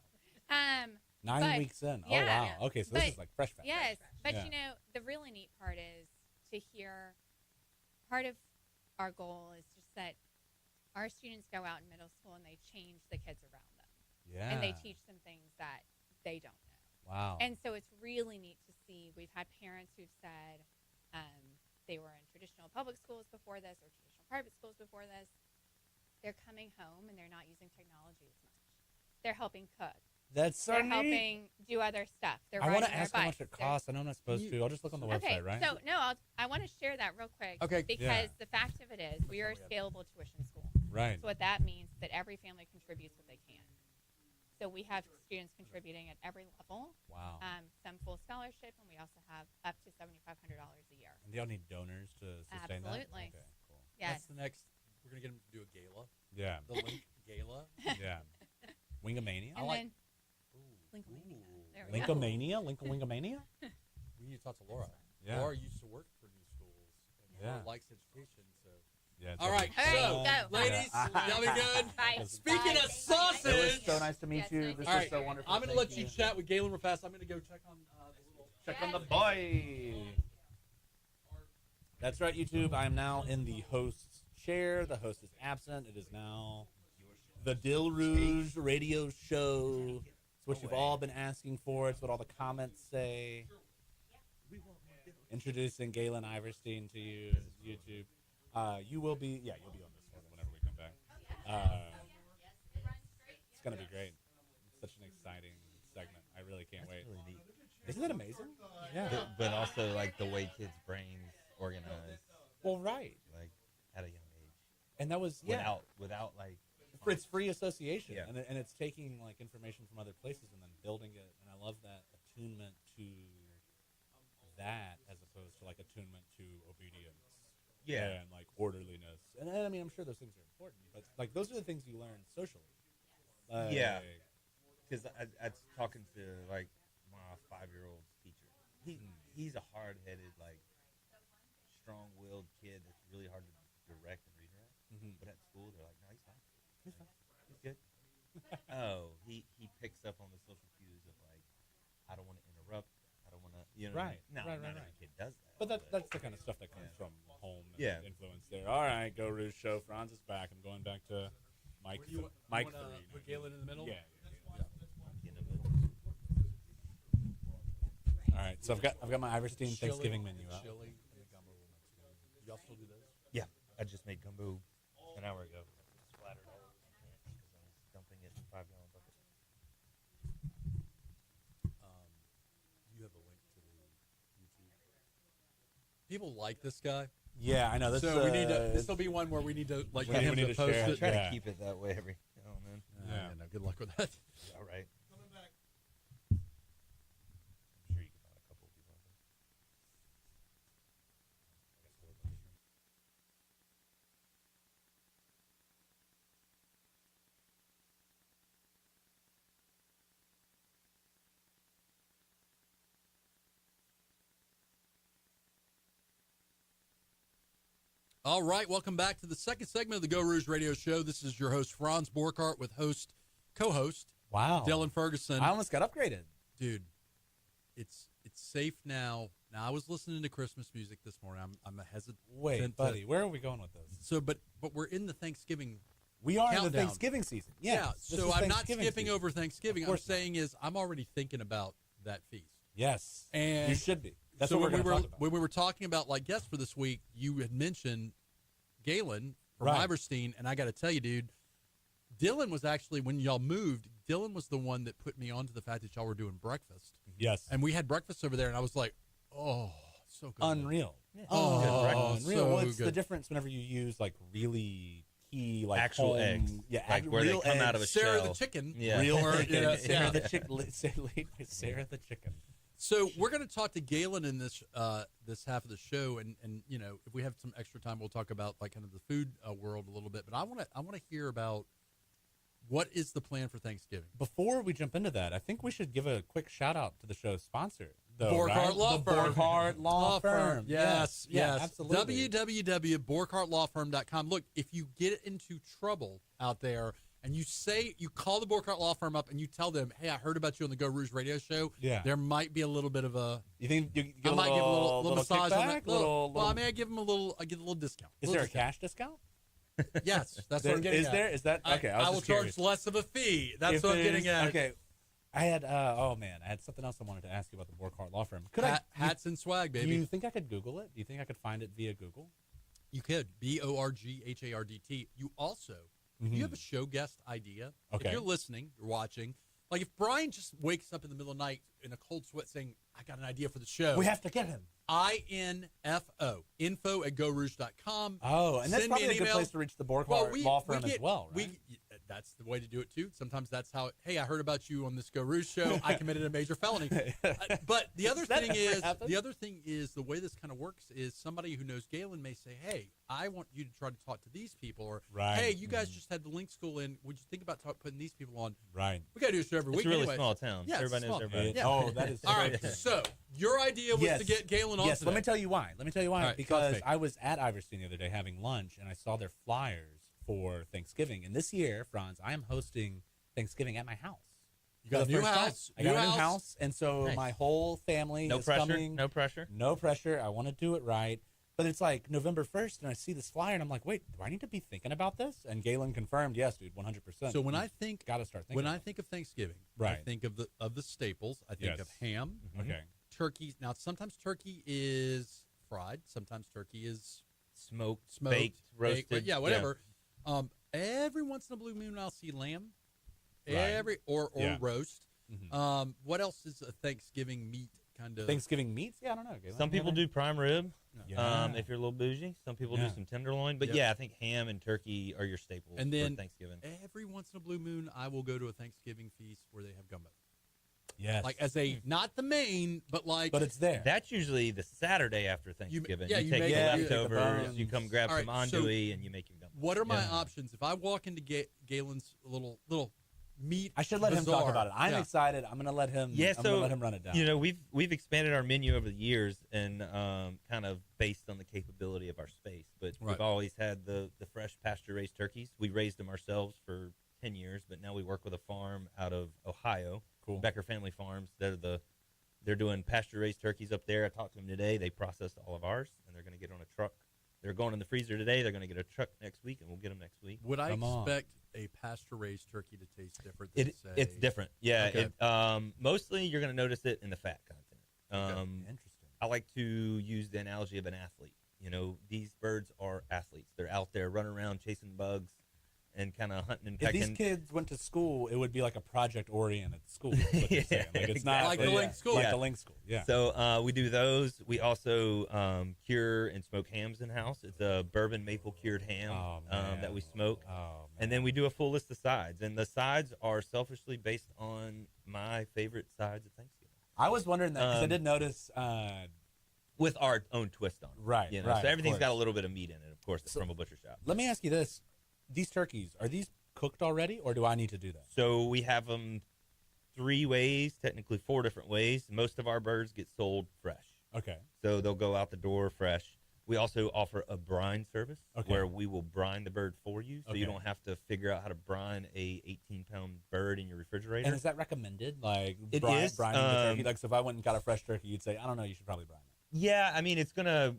A: 9 weeks in. Oh, wow. Okay, so this is like fresh facts.
C: Yes, but
A: Yeah.
C: the really neat part is to hear, part of our goal is just that our students go out in middle school and they change the kids around them.
A: Yeah.
C: And they teach them things that they don't know.
A: Wow.
C: And so it's really neat to see. We've had parents who've said they were in traditional public schools before this or traditional private schools before this. They're coming home and they're not using technology as much. They're helping cook.
A: That's so
C: They're
A: neat.
C: helping do other stuff. They're
A: I want to
C: riding their
A: ask how much
C: bikes.
A: it costs. I know I'm not supposed to. I'll just look on the website, right?
C: So no, I want to share that real quick.
B: Okay.
C: Because the fact of it is, we are a scalable tuition school.
A: Right.
C: So what that means is that every family contributes what they can. So we have students contributing at every level.
A: Wow.
C: Some full scholarship, and we also have up to $7,500 a year.
A: And they all need donors to sustain
C: Absolutely.
A: that? Okay, cool.
C: Yes.
B: That's the next, we're going to get them to do a gala.
A: Yeah.
B: The Link Gala.
A: Yeah. Wingamania?
C: And
B: like-
C: then Lincoln. There we go.
A: Linkamania? Wingamania?
B: We need to talk to Laura.
A: Yeah.
B: Laura used to work for New Schools, and Laura likes education, so.
A: Yeah.
B: All right,
C: Okay,
B: so,
C: go.
B: ladies, y'all be good.
C: Bye.
B: Speaking of
C: Bye.
B: sausage.
A: It was so nice to meet
C: Yes,
A: you.
C: thank
A: This
C: you.
B: All
A: was
B: right,
A: so wonderful.
B: I'm going to
A: Thank
B: let you
A: you
B: chat with Galen real fast. I'm going to go check on the little.
A: Check on the boy. That's right, YouTube. I am now in the host's chair. The host is absent. It is now the Geaux Rouge radio show. It's what you've all been asking for. It's what all the comments say. Introducing Galen Iverstine to you, YouTube. You will be, you'll be on this one whenever we come back. It's going to be great. It's such an exciting segment. I really can't wait.
E: Really neat.
A: Isn't that amazing? Yeah.
E: But also like the way kids' brains organize,
A: Well, right.
E: like at a young age,
A: And that was,
E: without like.
A: it's free association.
E: Yeah.
A: And it's taking like information from other places and then building it. And I love that attunement to that as opposed to like attunement to obedience.
E: Yeah.
A: And like orderliness. And I mean, I'm sure those things are important, but like those are the things you learn socially.
E: Yeah. Because I was talking to like my 5-year-old teacher. He's a hard-headed, like strong-willed kid that's really hard to direct and redirect.
A: Mhm.
E: But at school, they're like, no, he's fine.
A: He's fine.
E: He's good. He picks up on the social cues of like, I don't want to interrupt. I don't want to, you know.
A: Right.
E: No,
A: Right.
E: not every kid does that.
A: But that's the kind of stuff that comes from home and
E: Yeah.
A: influence there. All right, Geaux Rouge show. Franz is back. I'm going back to Mike. Mike 3.
B: Put Galen in the middle?
A: Yeah.
E: In the middle.
A: All right, so I've got my Iverstine Thanksgiving menu up.
B: Chili and the gumbo will mix together. Y'all still do those?
E: Yeah, I just made gumbo an hour ago. Splattered all over my pants because I was dumping it in a 5-gallon bucket.
B: You have a link to the YouTube. People like this guy.
A: Yeah, I know. This,
B: So we need to. This will be one where we need to like
A: We
B: get him
A: need
B: to
A: to
B: post
A: share
B: it.
E: Try
A: Yeah.
E: to keep it that way every now and then.
A: Yeah.
B: No, good luck with that.
E: All right.
B: All right, welcome back to the second segment of the Geaux Rouge Radio Show. This is your host, Franz Borkhardt, with co-host,
A: Wow.
B: Dylan Ferguson.
A: I almost got upgraded.
B: Dude, it's safe now. Now, I was listening to Christmas music this morning. I'm a hesitant.
A: Wait, buddy, where are we going with this?
B: So, but we're in the Thanksgiving.
A: We are in
B: countdown.
A: the Thanksgiving season. Yes, this
B: so
A: is
B: I'm not
A: Thanksgiving
B: skipping
A: season.
B: over Thanksgiving.
A: Of
B: I'm
A: course not.
B: saying is I'm already thinking about that feast.
A: Yes,
B: And
A: you should be. That's
B: so
A: what we're
B: when
A: going to talk about.
B: when we were talking about like guests for this week, you had mentioned Galen from
A: Right.
B: Iverstine, and I got to tell you, dude, Dylan was actually, when y'all moved, Dylan was the one that put me onto the fact that y'all were doing breakfast,
A: Yes,
B: and we had breakfast over there, and I was like, oh, so good,
A: unreal.
E: Yeah.
B: Oh,
E: Good breakfast.
A: unreal.
B: so
A: What's the
B: good.
A: difference whenever you use like really key, like
E: Actual
A: home,
E: eggs.
A: Yeah,
E: Like where they
A: real
E: come out of a
A: eggs.
B: Sarah
E: shell.
B: the chicken,
E: Yeah.
A: Real
B: Or,
A: eggs.
B: yeah,
A: Sarah
B: yeah.
A: the chicken. Sarah the chicken.
B: So we're going to talk to Galen in this this half of the show, and you know, if we have some extra time, we'll talk about like kind of the food world a little bit. But I want to hear about what is the plan for Thanksgiving.
A: Before we jump into that, I think we should give a quick shout out to the show's sponsor, though,
B: Borkhardt
A: right?
B: Law
A: the
B: Firm.
A: Borkhardt Law Firm.
B: Yes,
A: Yeah,
B: yes.
A: absolutely.
B: www.borkhardtlawfirm.com. Look, if you get into trouble out there and you call the Borkhardt Law Firm up and you tell them, hey, I heard about you on the Geaux Rouge radio show.
A: Yeah.
B: There might be a little bit of a.
A: You think you get
B: I
A: a
B: might give a little massage on
A: kickback?
B: that. Well, I mean, I give them I get a little discount.
A: Is there a cash discount?
B: Yes, that's what I'm getting
A: Is
B: at.
A: there? Is that okay?
B: I will
A: just
B: charge
A: curious.
B: less of a fee. That's
A: If
B: what I'm
A: there's-
B: getting at.
A: Okay, I had oh man, I had something else I wanted to ask you about the Borkhardt Law Firm. Could
B: Hats and swag,
A: Do
B: baby.
A: you think I could Google it? Do you think I could find it via Google?
B: You could. BORGHARDT. You also, if you have a show guest idea,
A: Okay.
B: if you're listening, you're watching, like if Brian just wakes up in the middle of the night in a cold sweat saying, I got an idea for the show.
A: We have to get him.
B: INFO, info@GeauxRouge.com.
A: Oh, and that's
B: Send me
A: probably
B: an
A: a good
B: email.
A: place to reach the Borkhardt Law Firm as well, right?
B: That's the way to do it too. Sometimes that's how. Hey, I heard about you on this Geaux Rouge show. I committed a major felony. But the other
A: that
B: thing
A: ever
B: is,
A: happen?
B: the way this kind of works is somebody who knows Galen may say, "Hey, I want you to try to talk to these people," or
A: Right.
B: "Hey, you guys just had the Link School in. Would you think about putting these people on?"
A: Right.
B: We got to do this every
E: It's
B: week.
E: a really
B: anyway.
E: small town.
B: Yeah, it's
E: Everybody knows
B: small.
E: everybody.
B: Yeah.
A: Oh, that is
B: All right.
A: so
B: So your idea was to get Galen on.
A: Yes,
B: today.
A: let me tell you why.
B: All right,
A: Because
B: trust me.
A: I was at Iverstine the other day having lunch, and I saw their flyers for Thanksgiving. And this year, Franz, I am hosting Thanksgiving at my house.
B: You got
A: For
B: a
A: the
B: new
A: first time.
B: house.
A: I got a new house, and so
E: Nice.
A: my whole family
E: No
A: is
E: pressure.
A: coming.
E: No pressure.
A: No pressure. I want to do it right. But it's like November 1st, and I see this flyer, and I'm like, wait, do I need to be thinking about this? And Galen confirmed, yes, dude, 100%.
B: So when I think
A: got to start thinking.
B: when I
A: about
B: think of Thanksgiving, I
A: Right.
B: think of the staples. I think
A: Yes.
B: of ham,
A: it. Okay.
B: turkey. Now sometimes turkey is fried. Sometimes turkey is
E: Smoked,
B: smoked,
E: baked, roasted.
B: baked, yeah, whatever. Every once in a blue moon, I'll see lamb.
A: Right.
B: Every or
A: Yeah.
B: roast.
A: Mhm.
B: What else is a Thanksgiving meat kind of?
A: Thanksgiving meats? Yeah, I don't know. Galen.
E: Some people do prime rib.
A: Yeah.
E: If you're a little bougie, some people
A: Yeah.
E: do some tenderloin. But
B: Yep.
E: yeah, I think ham and turkey are your staples
B: And then-
E: for Thanksgiving.
B: Every once in a blue moon, I will go to a Thanksgiving feast where they have gumbo.
A: Yes.
B: Like as a not the main, but like
A: but it's there.
E: That's usually the Saturday after Thanksgiving.
B: yeah,
E: you
B: you
E: take
B: make
E: the
A: it-
E: leftovers,
A: the
E: you come grab
B: All
E: some
B: right, so
E: andouille, and you make your gumbo.
B: what are my
A: Yeah.
B: options if I walk into Galen's little meat?
A: I should let him talk
B: bazaar?
A: about it. I'm
B: Yeah.
A: excited. I'm gonna let him.
E: Yeah,
A: I'm gonna let him run it down.
E: You know, we've expanded our menu over the years, and kind of based on the capability of our space. But
B: Right.
E: we've always had the fresh pasture raised turkeys. We raised them ourselves for 10 years, but now we work with a farm out of Ohio,
A: Cool.
E: Becker Family Farms. They're doing pasture raised turkeys up there. I talked to them today. They processed all of ours, and they're going to get on a truck. They're going in the freezer today. They're going to get a truck next week, and we'll get them next week.
B: Would I
A: Come on.
B: expect a pasture-raised turkey to taste different than
E: It's different. Yeah.
B: Okay.
E: Mostly you're going to notice it in the fat content.
A: Interesting.
E: I like to use the analogy of an athlete. You know, these birds are athletes. They're out there running around chasing bugs and kind of hunting and
A: If
E: pecking.
A: these kids went to school, it would be like a project-oriented school. Is what you're saying. Like it's not
B: Like the Link School.
A: Like
E: Yeah.
A: the Link School. Yeah.
E: So we do those. We also cure and smoke hams in house. It's a bourbon maple cured ham
A: Oh, man.
E: that we smoke.
A: Oh, man.
E: And then we do a full list of sides. And the sides are selfishly based on my favorite sides of Thanksgiving.
A: I was wondering that because I
E: Um,
A: did notice.
E: With our own twist on it.
A: Right,
E: You know?
A: right,
E: So
A: of
E: everything's got a
A: course.
E: little bit of meat in it, of course,
A: So-
E: from a butcher shop.
A: Let me ask you this: these turkeys, are these cooked already, or do I need to do that?
E: So we have them 3 ways, technically 4 different ways. Most of our birds get sold fresh.
A: Okay.
E: So they'll go out the door fresh. We also offer a brine service
A: Okay.
E: where we will brine the bird for you, so you
A: Okay.
E: don't have to figure out how to brine a 18-pound bird in your refrigerator.
A: And is that recommended? Like
E: It
A: brining
E: is,
A: the turkey? Like, so if I went and got a fresh turkey, you'd say, I don't know, you should probably brine it.
E: Yeah, I mean, it's going to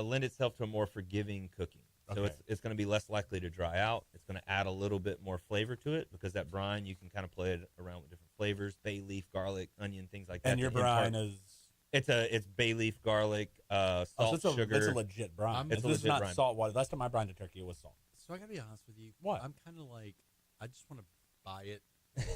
E: lend itself to a more forgiving cooking. So
A: Okay.
E: it's going to be less likely to dry out. It's going to add a little bit more flavor to it because that brine, you can kind of play it around with different flavors, bay leaf, garlic, onion, things like that.
A: And your
E: to impart-
A: brine is...
E: It's bay leaf, garlic, salt,
A: so
E: sugar.
A: it's a legit brine.
E: It's a
A: This is
E: legit
A: not
E: brine.
A: salt water. Last time I brined a turkey, it was salt.
B: So I got to be honest with you.
A: What?
B: I'm kind of like, I just want to buy it.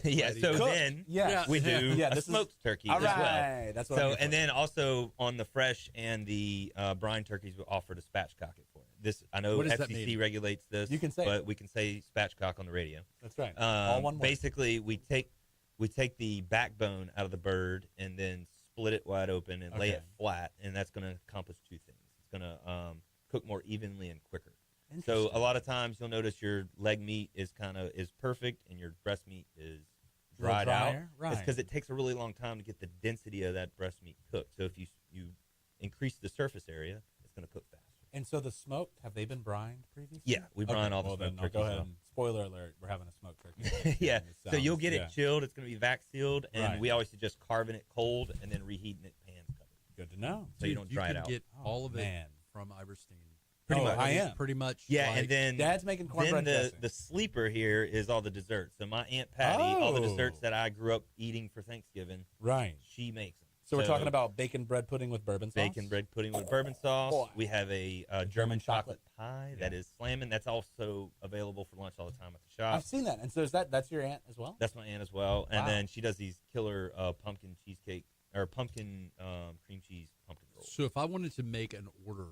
E: Yeah,
B: Ready.
E: so
A: Cooked.
E: then
A: Yes.
E: we do
A: Yeah,
E: a
A: this is-
E: smoked turkey
A: All
E: as well.
A: right. That's what I'm
E: So,
A: here
E: and
A: for.
E: then also on the fresh and the brine turkeys, we offer to spatchcock it for you. This, I know
B: What does that
E: FCC
B: mean?
E: regulates this.
A: You can say
E: but
A: it.
E: we can say spatchcock on the radio.
A: That's right. All one word.
E: Basically, we take the backbone out of the bird and then split it wide open and lay
A: Okay.
E: it flat, and that's going to accomplish two things. It's going to cook more evenly and quicker. So
A: Interesting.
E: a lot of times you'll notice your leg meat is perfect and your breast meat is
A: A little
E: dried out.
A: drier? Right.
E: It's because it takes a really long time to get the density of that breast meat cooked. So if you increase the surface area, it's going to cook faster.
A: And so the smoked, have they been brined previously?
E: Yeah, we brine all the
A: well,
E: smoked
A: then I'll go
E: turkeys
A: ahead
E: now.
A: and spoiler alert, we're having a smoked turkey.
E: Yeah,
A: It
E: so you'll
A: sounds-
E: get
A: yeah.
E: it chilled. It's going to be vac sealed, and
A: Right.
E: we always suggest carving it cold and then reheating it pans covered.
A: Good to know.
E: So you don't dry it out.
B: get
A: Oh,
B: all of
A: man.
B: it from Iverstine.
E: Pretty
A: Oh,
E: much.
A: I am.
B: Pretty much.
E: Yeah,
B: like,
E: and then
A: Dad's making cornbread
E: then
A: dressing.
E: the sleeper here is all the desserts. So my Aunt Patty, all the
A: Oh.
E: desserts that I grew up eating for Thanksgiving,
A: Right.
E: she makes them.
A: So we're talking about bacon bread pudding with bourbon sauce?
E: bacon bread pudding with bourbon sauce.
A: Boy.
E: We have a German
A: German
E: chocolate
A: chocolate.
E: pie that
A: Yeah.
E: is slamming. That's also available for lunch all the time at the shop.
A: I've seen that. And so that's your aunt as well?
E: That's my aunt as well. And
A: Wow.
E: then she does these killer pumpkin cheesecake or pumpkin cream cheese pumpkin rolls.
B: So if I wanted to make an order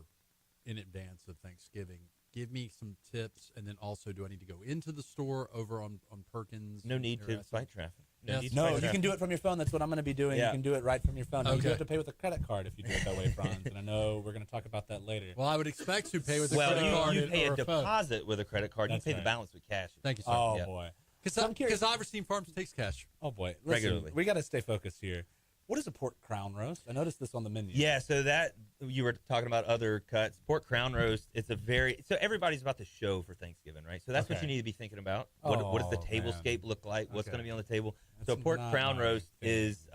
B: in advance of Thanksgiving, give me some tips, and then also, do I need to go into the store over on Perkins?
E: No need to
B: or
E: fight traffic.
B: Yes.
E: need to
A: No,
E: fight
A: you
E: traffic.
A: can do it from your phone. That's what I'm going to be doing.
E: Yeah.
A: You can do it right from your phone. You do
B: Okay.
A: have to pay with a credit card if you do it that way, Franz. And I know we're going to talk about that later.
B: Well, I would expect to pay with a
E: Well,
B: credit card
E: you pay
B: or
E: a
B: a phone.
E: deposit with a credit card.
A: That's
E: You pay
A: right.
E: the balance with cash.
B: Thank you, sir.
A: Oh,
E: Yeah.
A: boy. So I'm
B: Because
A: curious.
B: Iverstine Farms takes cash.
A: Oh, boy. Listen,
E: Regularly.
A: we got to stay focused here. What is a pork crown roast? I noticed this on the menu.
E: Yeah, so that you were talking about other cuts. Pork crown roast, it's so everybody's about to show for Thanksgiving, right? So that's what
A: Okay.
E: you need to be thinking about. What does the
A: Oh,
E: tablescape
A: man.
E: look like? What's
A: Okay.
E: going to be on the table?
A: That's
E: So pork
A: not
E: crown
A: my
E: roast
A: thing.
E: is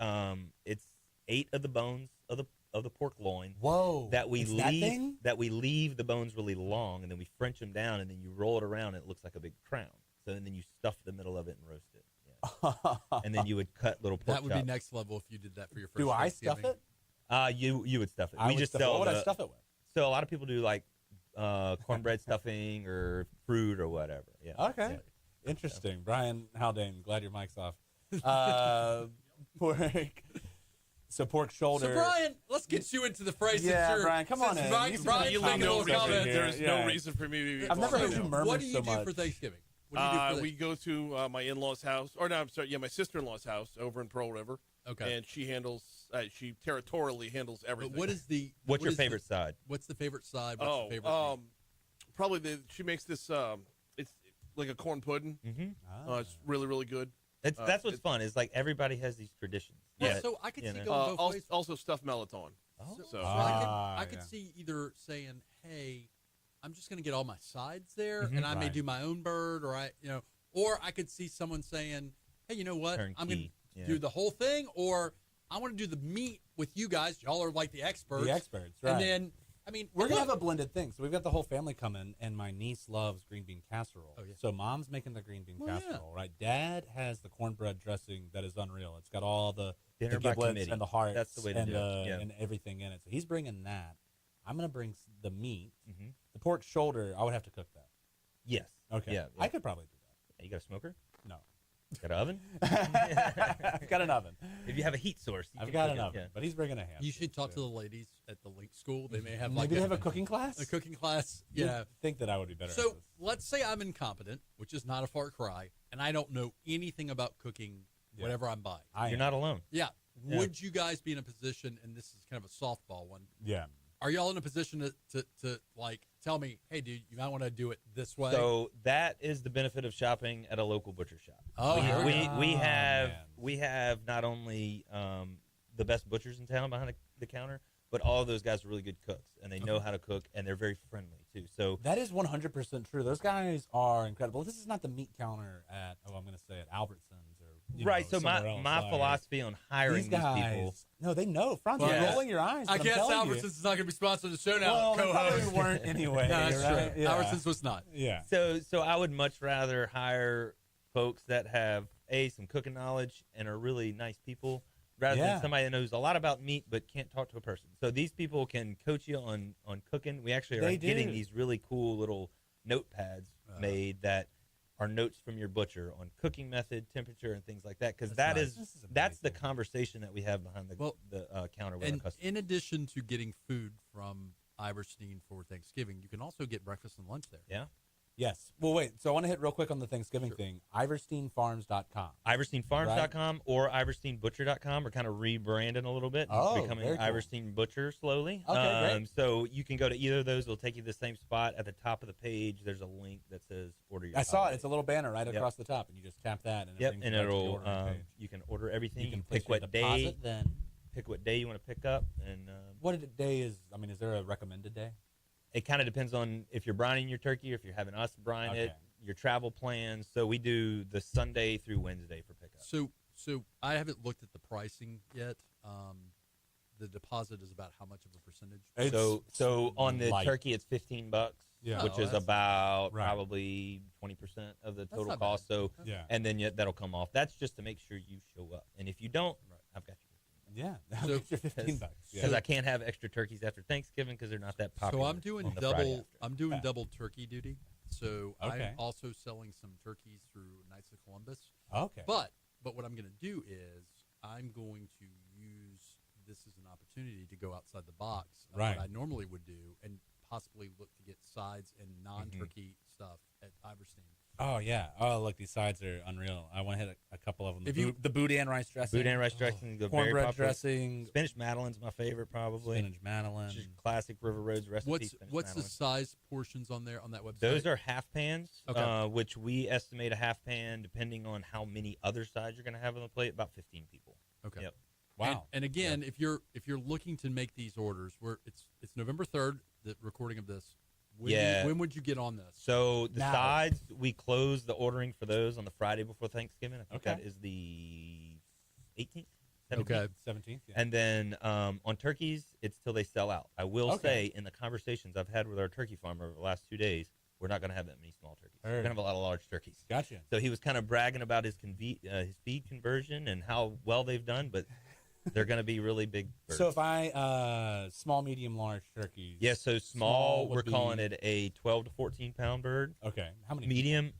E: it's 8 of the bones of the pork loin
A: Whoa.
E: that we
A: It's
E: leave
A: that thing?
E: we leave the bones really long, and then we French them down, and then you roll it around, and it looks like a big crown. So and then you stuff the middle of it and roast it. Yeah. And then you would cut little pork
B: That would be
E: chops.
B: next level if you did that for your first
A: Do I stuff
B: Thanksgiving.
A: it?
E: You would stuff it.
A: I
E: We
A: would
E: just
A: stuff it.
E: sell
A: What would I
E: the-
A: stuff it with?
E: So a lot of people do like cornbread stuffing or fruit or whatever. Yeah.
A: Okay.
E: Yeah.
A: Interesting. Brian Haldane, glad your mic's off. Pork. So pork shoulder.
B: So, Brian, let's get you into the phrase.
A: Yeah,
B: since you're-
A: Brian, come on
B: since
A: in.
B: Brian,
A: You seem
B: Brian's
A: like you
B: making a
A: know
B: little
A: something
B: comment.
A: here.
F: There's
A: Yeah.
F: no reason for me to be
A: I've never heard
F: involved.
A: you murmur
B: What do you
A: so
B: do
A: much.
B: for Thanksgiving? What do you do for
F: We go to my in-laws' house, or no, I'm sorry, yeah, my sister-in-law's house over in Pearl River.
B: Okay.
F: And she territorially handles everything.
B: But what is the?
E: What's
B: what
E: your
B: is the-
E: favorite side?
B: What's the favorite side? What's the favorite?
F: Oh,
B: meat?
F: probably she makes this. It's like a corn pudding.
E: Mm-hmm.
F: It's really, really good.
E: That's what's fun. Is like everybody has these traditions.
B: Yeah, so I could
E: you
B: see
E: know.
B: going both ways.
F: Also stuffed melatonin.
E: Oh.
F: So
B: I could
A: yeah.
B: see either saying, "Hey, I'm just going to get all my sides there,
E: Mhm.
B: and I may
A: Right.
B: do my own bird," or I could see someone saying, "Hey, you know what? I'm going
E: Turnkey,
B: to
E: yeah.
B: do the whole thing," or I want to do the meat with you guys. Y'all are like the experts.
A: The experts, right?
B: And then, I mean,
A: We're gonna
B: look,
A: have a blended thing. So we've got the whole family coming, and my niece loves green bean casserole.
B: Oh, yeah.
A: So mom's making the green bean
B: Well, yeah.
A: casserole, right? Dad has the cornbread dressing that is unreal. It's got all the
E: Dinner by
A: giblets
E: committee.
A: and the hearts
E: That's the way to
A: and,
E: do it. Yeah.
A: and everything in it. So he's bringing that. I'm gonna bring the meat,
E: Mhm.
A: the pork shoulder. I would have to cook that.
E: Yes.
A: Okay.
E: Yeah.
A: I could probably do
E: You got a smoker?
A: that. No.
E: Got an oven?
A: I've got an oven.
E: If you have a heat source, you
A: I've
E: can
A: got
E: cook
A: an
E: it,
A: oven,
E: yeah.
A: but he's bringing a ham.
B: you should talk to the ladies at the Link School. They may have like
A: Maybe they have a cooking class.
B: a cooking class.
A: You'd
B: Yeah.
A: think that I would be better. at
B: So
A: this.
B: let's say I'm incompetent, which is not a far cry, and I don't know anything about cooking
A: Yeah.
B: whatever I'm buying.
A: I
E: You're
A: am.
E: not alone.
B: Yeah.
A: Yeah.
B: Would you guys be in a position, and this is kind of a softball one,
A: Yeah.
B: are y'all in a position to like tell me, hey, dude, you might want to do it this way?
E: So that is the benefit of shopping at a local butcher shop.
B: Oh, here we go.
E: we have
A: man.
E: we have not only the best butchers in town behind the counter, but all of those guys are really good cooks, and they know how to cook, and they're very friendly too. So
A: That is 100% true. Those guys are incredible. This is not the meat counter at, I'm going to say at Albertsons or
E: right. So
A: somewhere else.
E: my
A: Like,
E: philosophy on hiring
A: these guys,
E: people.
A: no, they know. Franz,
B: Well,
A: you're
B: yeah.
A: rolling your eyes.
B: I
A: but I'm
B: guess
A: telling you.
B: Albertsons is not going to be sponsoring the show now.
A: Well, they
B: co-host.
A: probably weren't anyway.
B: No, that's
A: right?
B: true.
A: Yeah.
B: Albertsons was not.
A: Yeah.
E: So I would much rather hire folks that have some cooking knowledge and are really nice people, rather
A: Yeah.
E: than somebody that knows a lot about meat but can't talk to a person. So these people can coach you on cooking. We actually are
A: They
E: getting
A: do.
E: these really cool little notepads made that are notes from your butcher on cooking method, temperature, and things like that. Because
A: That's
E: that
A: nice.
E: is
A: This is
E: that's the
A: amazing.
E: conversation that we have behind the counter with our
B: And
E: customers.
B: in addition to getting food from Iverstine for Thanksgiving, you can also get breakfast and lunch there.
E: Yeah.
A: Yes. Well, wait. So I want to hit real quick on the Thanksgiving thing. IverstineFarms.com.
E: IverstineFarms.com or IverstineButcher.com. We're kind of rebranding a little bit.
A: Oh,
E: becoming
A: very cool.
E: Iverstine Butcher slowly.
A: Okay, great.
E: So you can go to either of those. It'll take you to the same spot. At the top of the page, there's a link that says order your
A: I saw it.
E: holiday.
A: It's a little banner right
E: Yep.
A: across the top, and you just tap that, and it
E: Yep,
A: brings
E: and
A: you back to the
E: it'll
A: ordering page.
E: you can order everything.
A: You can
E: pick
A: place your
E: what day.
A: deposit then.
E: Pick what day you want to pick up, and
A: What day is? I mean, is there a recommended day?
E: it kind of depends on if you're brining your turkey or if you're having us brine it.
A: Okay.
E: Your travel plans. So we do the Sunday through Wednesday for pickup.
B: So I haven't looked at the pricing yet. The deposit is about how much of a percentage?
E: So on the
A: light.
E: turkey, it's $15,
A: Yeah.
E: which
B: Oh,
E: is
B: that's-
E: about
A: Right.
E: probably 20% of the total
B: not
E: cost.
B: bad.
E: So
A: Yeah.
E: and then that'll come off. That's just to make sure you show up. And if you don't, I've got you.
A: Yeah.
B: So-
A: Get your $15.
E: Because
A: Yeah.
E: I can't have extra turkeys after Thanksgiving because they're not that popular.
B: So I'm doing
E: on the Friday
B: double.
E: after.
B: I'm doing
A: Yeah.
B: double turkey duty. So
A: Okay.
B: I'm also selling some turkeys through Knights of Columbus.
A: Okay.
B: But what I'm going to do is I'm going to use this as an opportunity to go outside the box of
A: Right.
B: what I normally would do and possibly look to get sides and non-turkey stuff at Iverstine.
A: Oh yeah. Oh look, these sides are unreal. I want to hit a couple of them.
B: If you-
A: The boudin rice dressing,
E: Boudin rice dressing, the very
A: cornbread
E: popular.
A: dressing,
E: Spinach Madeline's my favorite, probably.
A: spinach madeleine.
E: Which is classic River Roads recipe.
B: What's
E: spinach
B: the
E: Madeleine.
B: size portions on there on that website?
E: Those are half pans,
B: Okay.
E: which we estimate a half pan, depending on how many other sides you're going to have on the plate, about 15 people.
B: okay.
E: Yep.
A: Wow.
B: And again, if you're looking to make these orders, it's November 3rd, the recording of this. When would you get on this?
E: So the
A: Now.
E: sides, we close the ordering for those on the Friday before Thanksgiving. I think
A: Okay.
E: that is the 18th. 17th.
B: Okay.
A: 17th. Yeah.
E: And then on turkeys, it's till they sell out. I will
A: Okay.
E: say, in the conversations I've had with our turkey farmer over the last 2 days, we're not going to have that many small turkeys. We're
A: Heard.
E: going to have a lot of large turkeys.
A: Gotcha.
E: So he was kind of bragging about his feed conversion and how well they've done, but they're going to be really big birds.
A: So if I small, medium, large turkeys.
E: yeah, so small,
A: would
E: we're
A: be-
E: calling it a 12 to 14 pound bird.
A: Okay. How many?
E: Medium,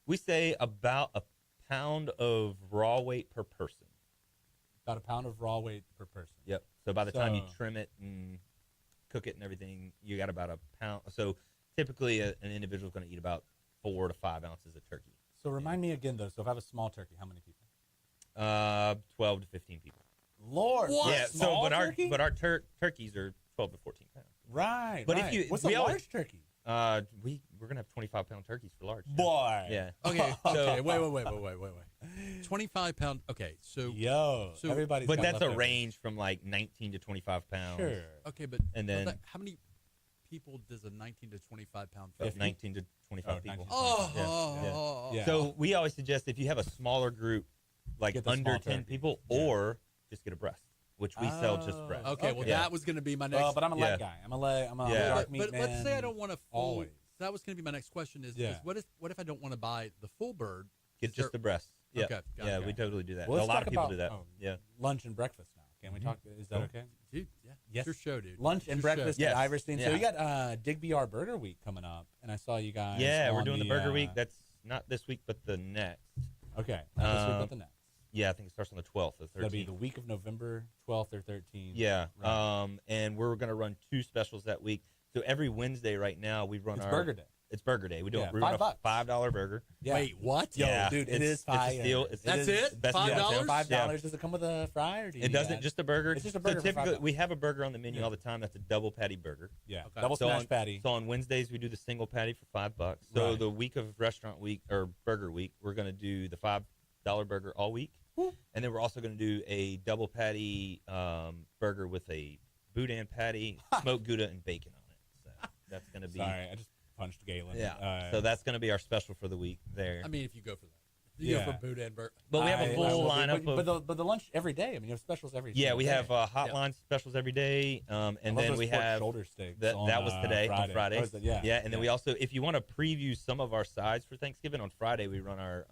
E: we say about a pound of raw weight per person.
A: About a pound of raw weight per person.
E: Yep. So by the time you
A: So-
E: trim it and cook it and everything, you got about a pound. So typically, an individual is going to eat about 4 to 5 ounces of turkey.
A: So remind me again though. So if I have a small turkey, how many people?
E: 12 to 15 people.
A: Lord.
B: What?
E: Yeah.
A: Small
E: So,
A: turkey?
E: but our turkeys are 12 to 14 pounds.
A: Right.
E: But if
A: right.
E: you-
A: what's
E: we
A: a
E: always-
A: large turkey?
E: We're gonna have 25-pound turkeys for large.
A: Boy.
E: Yeah.
B: Okay.
E: So-
B: Okay. Wait. 25-pound. Okay. So
A: Yo.
B: So-
A: Everybody's.
E: But
A: got
E: that's a
A: leftovers.
E: range from like 19 to 25 pounds.
A: Sure.
B: okay, but
E: And then
B: how many people does a 19 to 25 pound
E: about
B: feed?
E: 19 to 25
A: Oh,
E: people.
A: 19.
B: Oh.
A: Yeah.
E: So we always suggest if you have a smaller group, like
A: Get the
E: under
A: small
E: 10
A: turkey.
E: people,
A: Yeah.
E: or just get a breast, which we sell just
A: Oh.
E: breast.
B: Okay. Well,
A: Okay.
B: that was going to be my next.
A: Well, but I'm a leg
E: Yeah.
A: guy. I'm a
E: Yeah.
A: dark meat
B: but
A: man.
B: let's say I don't want a full.
A: Always.
B: That was going to be my next question. Is
A: Yeah.
B: what if I don't want to buy the full bird?
E: Get
B: Is there-
E: just the breast. Yeah.
B: Okay, got
E: Yeah,
B: it.
E: we totally do that.
A: Well,
E: a
A: let's
E: lot
A: talk
E: of people
A: about-
E: do that.
A: oh.
E: Yeah.
A: Lunch and breakfast now. Can we talk? Is that
E: Cool.
A: okay?
B: Dude, yeah.
A: Yes.
B: It's your show, dude.
A: Lunch
B: It's
A: and
B: your show.
A: breakfast
E: Yes.
A: at Iverstine. So
E: Yeah.
A: you got Digby R Burger Week coming up, and I saw you guys.
E: Yeah, we're
A: on
E: doing the Burger Week.
A: uh,
E: That's not this week, but the next.
A: okay. Not this week, but the next.
E: Yeah, I think it starts on the 12th or 13th.
A: That'll be the week of November 12th or 13th.
E: Yeah.
A: Right.
E: And we're going to run 2 specials that week. So every Wednesday right now, we run
A: It's
E: our
A: Burger Day.
E: It's Burger Day. We do
A: Yeah,
E: we run a
A: $5.
E: $5 burger.
A: Yeah.
B: Wait, what?
A: Yo,
E: Yeah,
A: dude, it
E: it's-
A: is
E: it's a
A: fire.
E: steal.
B: That's it?
E: Best
B: $5?
E: deal.
A: $5. Does it come with a fry or do you
E: It
A: need
E: doesn't,
A: that?
E: just a burger.
A: It's just a burger
E: So
A: for
E: typically,
A: $5.
E: we have a burger on the menu
A: Yeah.
E: all the time. That's a double patty burger.
A: Yeah.
B: Okay.
A: Double
E: So
A: smash
E: on,
A: patty.
E: So on Wednesdays we do the single patty for $5. So
A: Right.
E: the week of restaurant week or burger week, we're going to do the $5 burger all week,
A: Woo.
E: and then we're also going to do a double patty burger with a boudin patty, smoked Gouda, and bacon on it. So that's going to be.
A: Sorry, I just punched Galen.
E: Yeah. So that's going to be our special for the week there.
B: I mean, if you go for that. You go for boudin.
E: But we have a full lineup
A: but the lunch every day. I mean, you have specials every day.
E: Yeah, we have hotline specials every day. And then we have
A: shoulder steaks.
E: that was today on Friday.
A: Yeah.
E: And then we also, if you want to preview some of our sides for Thanksgiving, on Friday we run our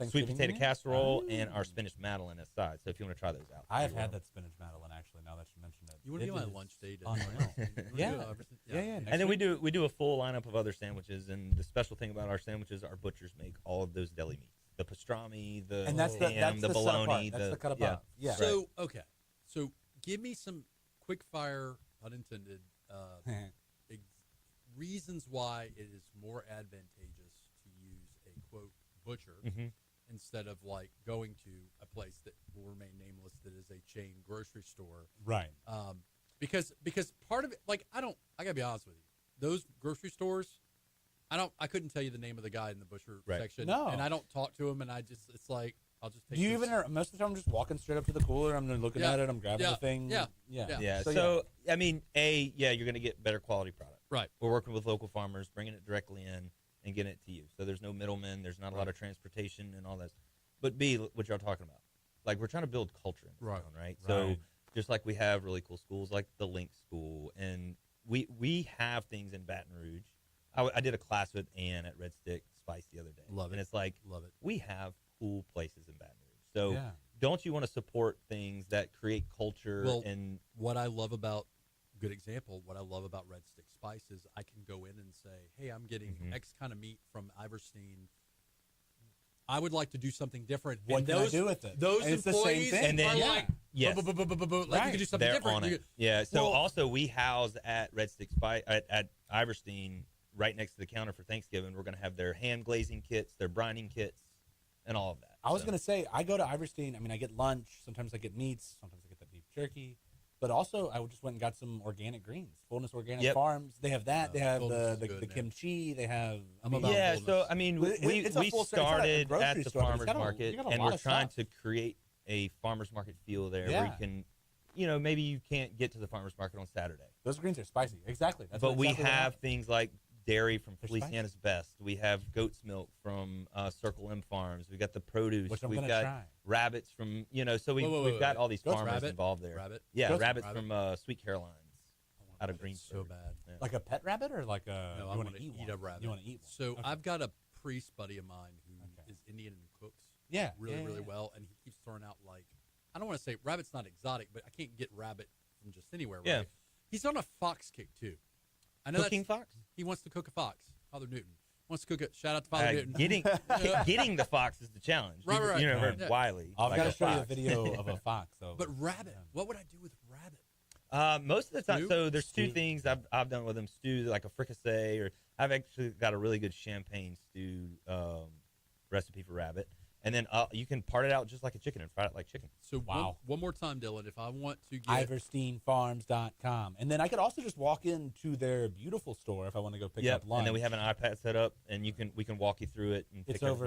E: sweet potato casserole and our spinach madeleine as sides. So if you want to try those out.
A: I have had that spinach madeleine actually. Now that you mentioned it,
B: you want to get my lunch date?
A: Yeah.
E: And then we do a full lineup of other sandwiches. And the special thing about our sandwiches, our butchers make all of those deli meats. The pastrami, the ham, the bologna.
A: That's the cut above. Yeah.
B: So, okay. So, give me some quick fire, unintended, reasons why it is more advantageous to use a, quote, butcher instead of, like, going to a place that will remain nameless that is a chain grocery store.
A: Right.
B: Because part of it, like, I got to be honest with you. Those grocery stores, I couldn't tell you the name of the guy in the butcher section.
A: No.
B: And I don't talk to him, and it's like, I'll just take
A: Do you even, most of the time, I'm just walking straight up to the cooler, I'm looking at it, I'm grabbing the thing.
E: Yeah. So I mean, you're going to get better quality product.
B: Right.
E: We're working with local farmers, bringing it directly in and getting it to you. So there's no middlemen, there's not a lot of transportation and all that. But B, what y'all talking about? Like, we're trying to build culture in this town, right? So just like we have really cool schools like the Link School, and we have things in Baton Rouge. I did a class with Ann at Red Stick Spice the other day. And it's like, we have cool places in Baton Rouge. So don't you want to support things that create culture?
B: Well,
E: and
B: what I love about, good example, what I love about Red Stick Spice is I can go in and say, hey, I'm getting X kind of meat from Iverstine. I would like to do something different.
A: What can I do with it?
B: Those
A: it's
B: employees
A: the same thing.
B: are like, like you can do something
E: They're
B: different.
E: on it. Yeah. So also we house at Red Stick Spice at Iverstine, right next to the counter for Thanksgiving. We're going to have their hand glazing kits, their brining kits, and all of that.
A: I was going to say, I go to Iverstine. I mean, I get lunch. Sometimes I get meats. Sometimes I get the beef jerky. But also, I just went and got some organic greens. Fullness Organic Farms. They have that. They have the kimchi. They have.
E: So I mean, we started at the farmers market, and we're trying to create a farmers market feel there where you can, maybe you can't get to the farmers market on Saturday.
A: Those greens are spicy. Exactly.
E: But we have things like dairy from Feliciana's Best. We have goat's milk from Circle M Farms. We got the produce. We've got rabbits from, so we've got all these farmers involved there. Rabbits from Sweet Caroline's out of Greensburg.
B: So bad.
A: Yeah. Like a pet rabbit or like a?
B: No, I want to eat a rabbit.
A: You want to eat one?
B: So I've got a priest buddy of mine who is Indian and cooks really well, and he keeps throwing out, like, I don't want to say rabbit's not exotic, but I can't get rabbit from just anywhere, right?
E: Yeah.
B: He's on a fox kick, too. I know
E: Cooking fox?
B: He wants to cook a fox. Father Newton wants to cook it. Shout out to Father Newton.
E: Getting the fox is the challenge.
B: Right.
E: You heard Wiley.
A: I've got to show you a video of a fox. So.
B: But rabbit, what would I do with rabbit?
E: Most of the time, so there's two things I've done with them: stew, like a fricassee, or I've actually got a really good champagne stew recipe for rabbit. And then you can part it out just like a chicken and fry it like chicken.
B: So one more time, Dylan, if I want to get
A: IverstineFarms.com. And then I could also just walk into their beautiful store if I want to go pick up lunch.
E: And then we have an iPad set up, and we can walk you through it. And
A: it's over.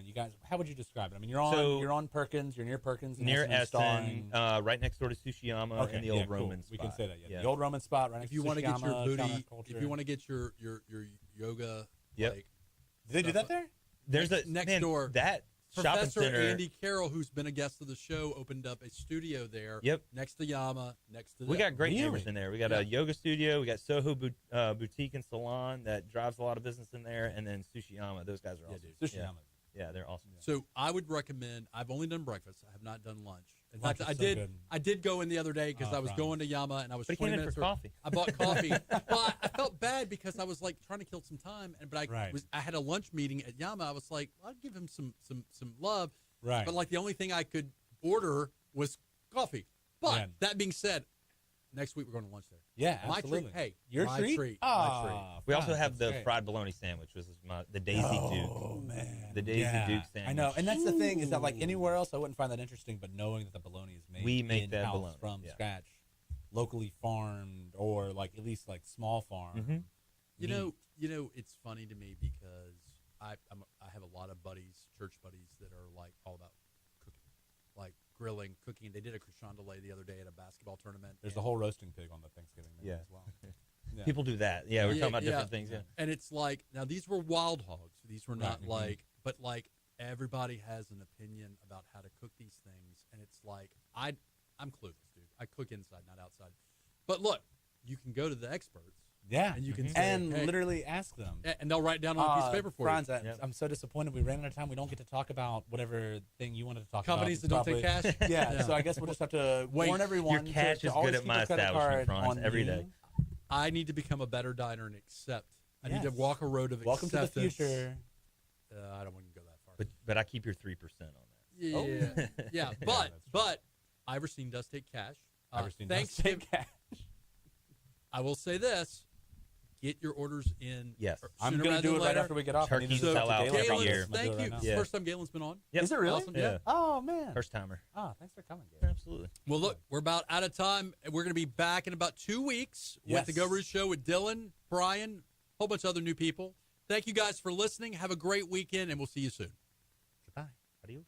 A: You guys, how would you describe it? I mean, you're on Perkins. You're near Perkins.
E: Near Essen, right next door to Sushiyama and the old Roman spot.
A: We can say that. Yeah. The old Roman spot right next to Sushiyama.
B: If you want to get your booty, if you want to get your yoga,
E: did
A: they do that there?
E: There's
B: next door
E: that.
B: Professor Andy Carroll, who's been a guest of the show, opened up a studio there. Next to Yama,
E: we got great neighbors in there. We got a yoga studio. We got Soho Boutique and Salon that drives a lot of business in there, and then Sushiyama. Those guys are awesome.
A: Sushiyama.
E: Yeah, they're awesome.
B: So I would recommend. I've only done breakfast. I have not done lunch. In fact, I did go in the other day because I was going to Yama and I was 20 minutes
E: for coffee.
B: I bought coffee. Well, I felt bad because I was like trying to kill some time, but I had a lunch meeting at Yama. I was like, well, I'd give him some love.
A: Right.
B: But like the only thing I could order was coffee. But that being said, next week we're going to lunch there.
A: Yeah,
B: my
A: absolutely.
B: Treat. Hey,
A: your
B: my
A: treat.
B: My treat.
E: We also have the fried bologna sandwich, which is the Daisy Duke.
A: Oh man,
E: the Daisy Duke sandwich.
A: I know, and that's the thing is that like anywhere else, I wouldn't find that interesting. But knowing that the bologna is made,
E: we make that bologna
A: from scratch, locally farmed, or like at least like small farm.
E: Mm-hmm.
B: You know, it's funny to me because I have a lot of buddies, church buddies, that are like all about cooking, like grilling, cooking. They did a croissant delay the other day at a basketball tournament.
A: There's
B: and-
A: the whole roasting pig on the Thanksgiving menu
E: Yeah.
A: as well. Yeah.
E: People do that. Yeah, we're talking about different things. Yeah.
B: And it's like, now these were wild hogs. These were not
A: Right.
B: like, but like everybody has an opinion about how to cook these things. And it's like, I'm clueless, dude. I cook inside, not outside. But look, you can go to the experts.
A: Yeah.
B: And you can say,
A: and
B: hey,
A: literally ask them.
B: and they'll write down on a piece of paper for
A: Franz,
B: you.
A: I'm so disappointed. We ran out of time. We don't get to talk about whatever thing you wanted to talk
B: Companies
A: about.
B: that don't take cash.
A: Yeah, so I guess we'll just have to warn everyone.
E: Your cash
A: to
E: is
A: always
E: good at
A: keep
E: my
A: your credit
E: establishment,
A: card
E: Franz,
A: on
E: every
A: me.
E: day.
B: I need to become a better diner and accept. I need to
A: Yes.
B: walk a road of
A: Welcome to the
B: acceptance.
A: future.
B: I don't want to go that far.
E: But I keep your 3% on that.
B: Yeah, yeah. But Iverstine does take cash.
A: Iverstine does
B: Thanksgiving.
A: take cash.
B: I will say this: get your orders in.
E: Yes.
A: I'm
B: sooner
A: going to
B: rather
A: do
B: than
A: it right
B: later.
A: after we get off. I need to
E: Turkeys
A: talk
E: sell
A: to
E: out
A: Galen
E: every
A: about
E: year.
A: this. I'm gonna
B: Thank
A: do it
B: you.
A: right
B: It's
A: now.
B: the first time Galen's been on.
E: Yep.
A: Is it really?
B: Awesome.
E: Yeah.
A: Oh, man.
E: First timer.
A: Oh, thanks for coming, Galen.
E: Absolutely.
B: Well, look, we're about out of time. We're going to be back in about 2 weeks with the
A: Yes.
B: Geaux Rouge Show with Dylan, Brian, a whole bunch of other new people. Thank you guys for listening. Have a great weekend, and we'll see you soon.
A: Goodbye.
E: Adios.